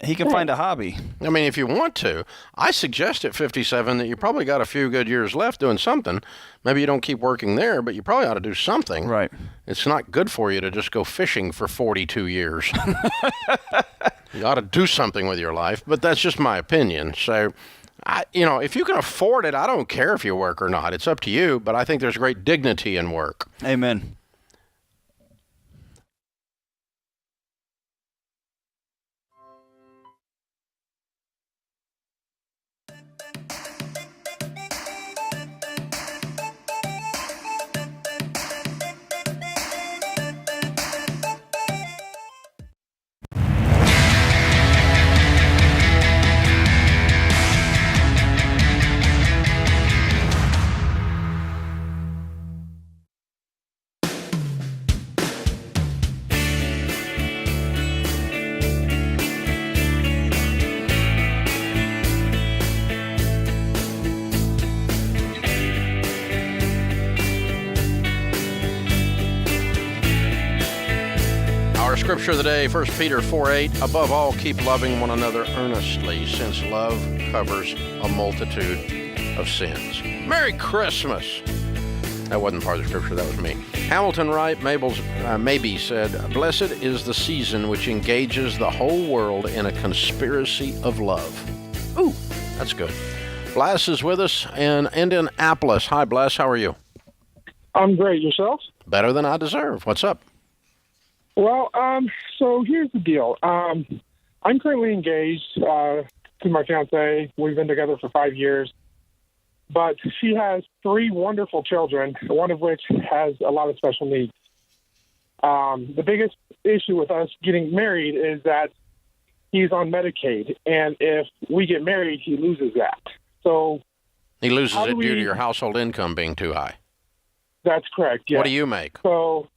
he can find a hobby. I mean, if you want to, I suggest at 57 that you probably got a few good years left doing something. Maybe you don't keep working there, but you probably ought to do something. Right. It's not good for you to just go fishing for 42 years. You ought to do something with your life, but that's just my opinion. So, if you can afford it, I don't care if you work or not. It's up to you, but I think there's great dignity in work. Amen. Scripture of the day, 1 Peter 4:8. Above all, keep loving one another earnestly, since love covers a multitude of sins. Merry Christmas. That wasn't part of the Scripture, that was me. Hamilton Wright Maybe said, blessed is the season which engages the whole world in a conspiracy of love. Ooh, that's good. Blas is with us in Indianapolis. Hi, Blas. How are you? I'm great. Yourself? Better than I deserve. What's up? Well, so here's the deal. I'm currently engaged to my fiance. We've been together for 5 years, but she has 3 wonderful children, one of which has a lot of special needs. The biggest issue with us getting married is that he's on Medicaid, and if we get married, he loses that. So he loses it due to your household income being too high. That's correct. Yeah. What do you make? So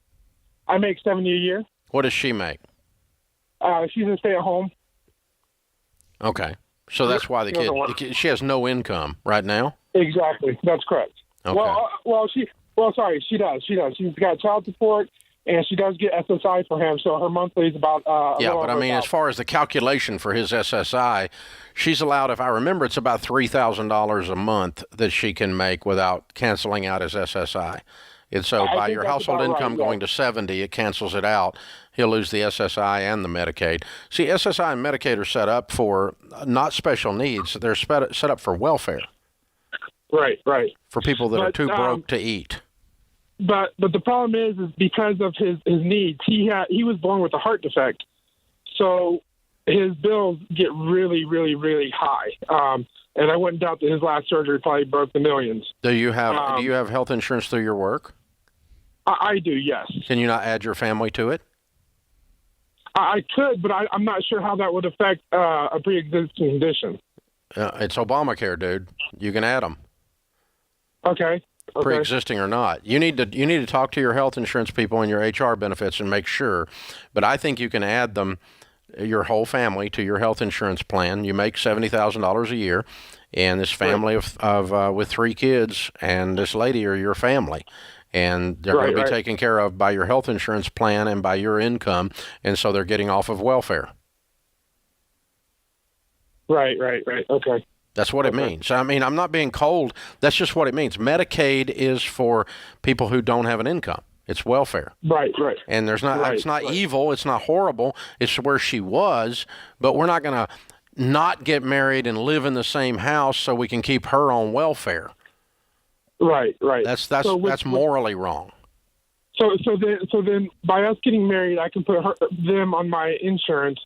I make $70 a year. What does she make? She's a stay-at-home. Okay, so that's why she has no income right now. Exactly, that's correct. Okay. She does. She's got child support, and she does get SSI for him. So her monthly is about. But I mean, as far as the calculation for his SSI, she's allowed, if I remember, it's about $3,000 a month that she can make without canceling out his SSI. And so by your household income going to 70, it cancels it out. He'll lose the SSI and the Medicaid. See, SSI and Medicaid are set up for not special needs. They're set up for welfare. Right. For people that are too broke to eat. But the problem is because of his needs, he was born with a heart defect. So his bills get really, really, really high. And I wouldn't doubt that his last surgery probably broke the millions. Do you have health insurance through your work? I do, yes. Can you not add your family to it? I could, but I'm not sure how that would affect a pre-existing condition. It's Obamacare, dude. You can add them. Okay. Pre-existing or not. You need to talk to your health insurance people and your HR benefits and make sure. But I think you can add them, your whole family, to your health insurance plan. You make $70,000 a year, and this family of with 3 kids and this lady are your family. And they're going to be taken care of by your health insurance plan and by your income, and so they're getting off of welfare. Right. Okay. That's what it means. I mean, I'm not being cold. That's just what it means. Medicaid is for people who don't have an income. It's welfare. Right. And it's not evil. It's not horrible. It's where she was, but we're not going to not get married and live in the same house so we can keep her on welfare. Right. That's morally wrong. So then by us getting married, I can put them on my insurance,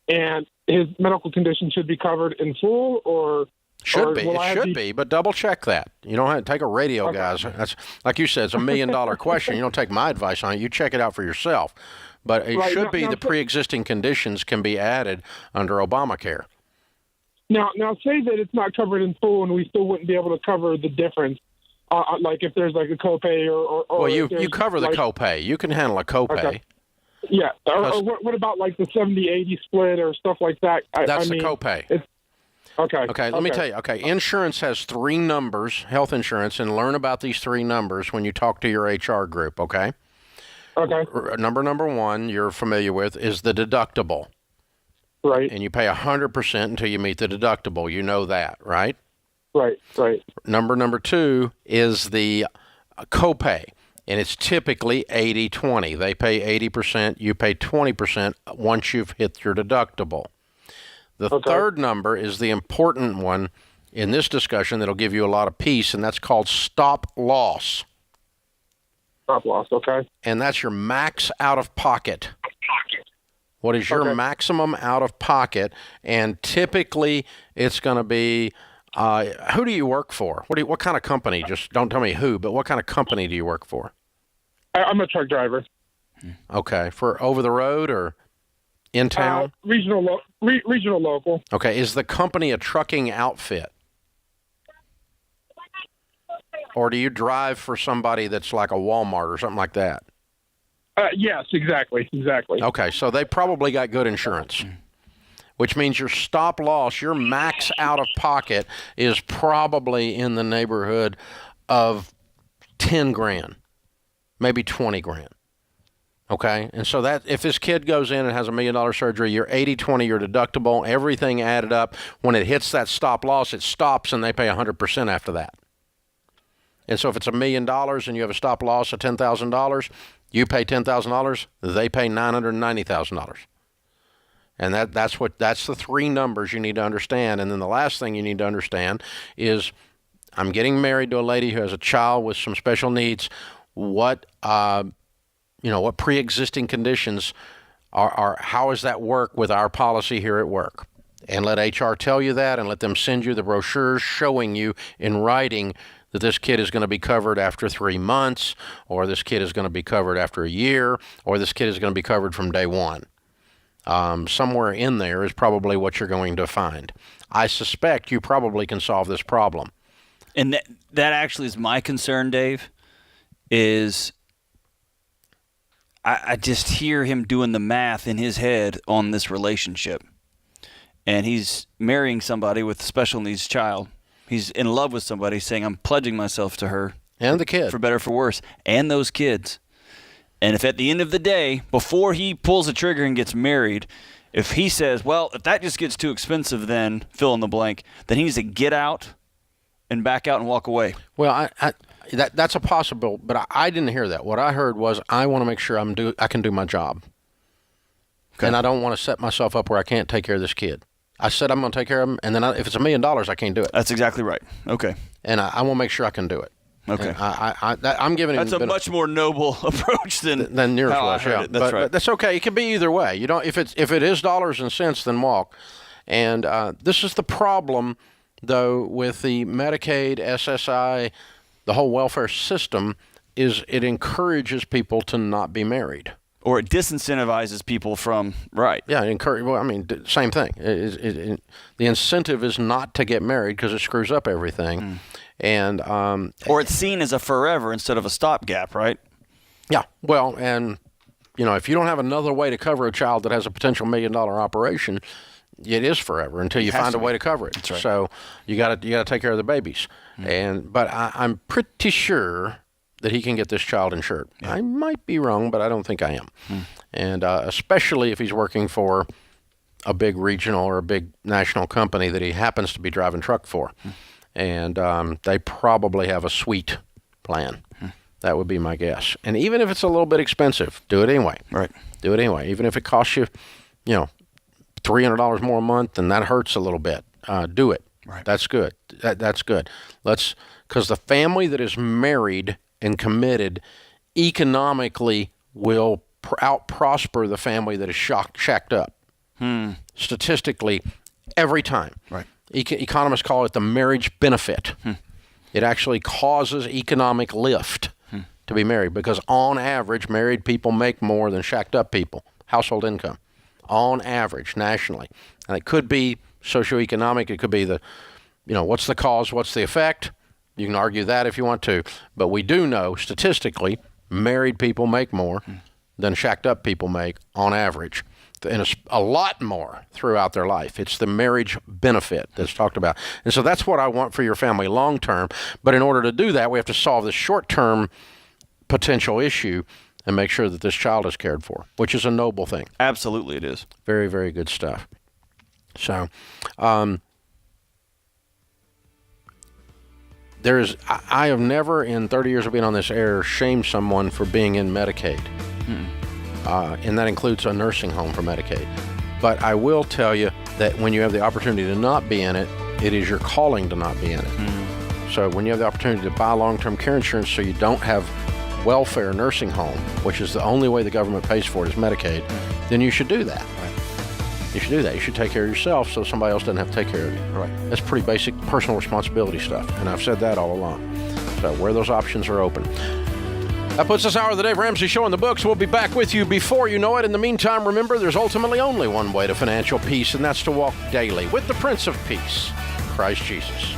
and his medical condition should be covered in full, or should be. It should be, but double check that. You don't have to take a radio, guys. That's like you said. It's $1 million question. You don't take my advice on it. You check it out for yourself. But it should be the pre-existing conditions can be added under Obamacare. Now say that it's not covered in full, and we still wouldn't be able to cover the difference. Like if there's like a copay or well, you cover the copay. You can handle a copay. Okay. Yeah. Or what about like the 70-80 split or stuff like that? That's the copay. Okay. Let me tell you. Okay, insurance has 3 numbers, health insurance, and learn about these 3 numbers when you talk to your HR group. Okay. Okay. Number 1 you're familiar with is the deductible. Right. And you pay 100% until you meet the deductible. You know that, right? Right. Number 2 is the copay, and it's typically 80-20. They pay 80%, you pay 20% once you've hit your deductible. The third number is the important one in this discussion that'll give you a lot of peace, and that's called stop loss. Stop loss, okay. And that's your max out of pocket. What is your maximum out of pocket? And typically it's going to be who do you work for? What kind of company? Just don't tell me who, but what kind of company do you work for? I'm a truck driver. Okay, for over the road or in town? Regional local. Okay, is the company a trucking outfit? Or do you drive for somebody that's like a Walmart or something like that? Yes, exactly. Okay, so they probably got good insurance. Which means your stop loss, your max out of pocket is probably in the neighborhood of 10 grand, maybe 20 grand. Okay, and so that if this kid goes in and has $1 million surgery, your 80/20, your deductible, everything added up, when it hits that stop loss, it stops and they pay 100% after that. And so if it's $1 million and you have a stop loss of $10,000, you pay $10,000, they pay $990,000. And that's the three numbers you need to understand. And then the last thing you need to understand is, I'm getting married to a lady who has a child with some special needs. What pre-existing conditions are, how does that work with our policy here at work? And let HR tell you that, and let them send you the brochures showing you in writing that this kid is going to be covered after 3 months, or this kid is going to be covered after a year, or this kid is going to be covered from day one. Somewhere in there is probably what you're going to find. I suspect you probably can solve this problem. And that actually is my concern, Dave, is I just hear him doing the math in his head on this relationship. And he's marrying somebody with a special needs child. He's in love with somebody, saying, I'm pledging myself to her. And the kid. For better or for worse. And those kids. And if at the end of the day, before he pulls the trigger and gets married, if he says, well, if that just gets too expensive, then fill in the blank, then he needs to get out and back out and walk away. Well, that's a possible, but I didn't hear that. What I heard was, I want to make sure I can do my job. Okay. And I don't want to set myself up where I can't take care of this kid. I said I'm going to take care of him, and then if it's $1 million, I can't do it. That's exactly right. Okay. And I want to make sure I can do it. Okay. I'm giving him. That's a much more noble approach than yours how was. I heard it. That's right. But that's okay. It can be either way. You don't. If it is dollars and cents, then walk. And this is the problem, though, with the Medicaid, SSI, the whole welfare system, is it encourages people to not be married. Or it disincentivizes people from, right. Yeah, same thing. The incentive is not to get married because it screws up everything. And or it's seen as a forever instead of a stopgap, right? Yeah, well, and if you don't have another way to cover a child that has a potential $1 million operation, it is forever until you find a way to cover it. That's right. So you got to take care of the babies. But I'm pretty sure that he can get this child insured. Yeah. I might be wrong, but I don't think I am. And especially if he's working for a big regional or a big national company that he happens to be driving truck for. And they probably have a sweet plan. That would be my guess. And even if it's a little bit expensive, do it anyway. Right. Do it anyway. Even if it costs you, $300 more a month, and that hurts a little bit. Do it. Right. That's good. That's good. Because the family that is married and committed economically will out-prosper the family that is shacked up. Statistically, every time. Right. Economists call it the marriage benefit. It actually causes economic lift to be married because, on average, married people make more than shacked up people, household income, on average, nationally. And it could be socioeconomic. It could be what's the cause, what's the effect? You can argue that if you want to. But we do know, statistically, married people make more than shacked up people make on average. And a lot more throughout their life. It's the marriage benefit that's talked about. And so that's what I want for your family long term. But in order to do that, we have to solve the short term potential issue and make sure that this child is cared for, which is a noble thing. Absolutely it is. Very, very good stuff. So I have never in 30 years of being on this air shamed someone for being in Medicaid. And that includes a nursing home for Medicaid. But I will tell you that when you have the opportunity to not be in it, it is your calling to not be in it. So when you have the opportunity to buy long-term care insurance so you don't have welfare nursing home, which is the only way the government pays for it is Medicaid, then you should do that. Right. You should do that. You should take care of yourself so somebody else doesn't have to take care of you. Right. That's pretty basic personal responsibility stuff, and I've said that all along. So where those options are open. That puts this hour of the Dave Ramsey Show in the books. We'll be back with you before you know it. In the meantime, remember, there's ultimately only one way to financial peace, and that's to walk daily with the Prince of Peace, Christ Jesus.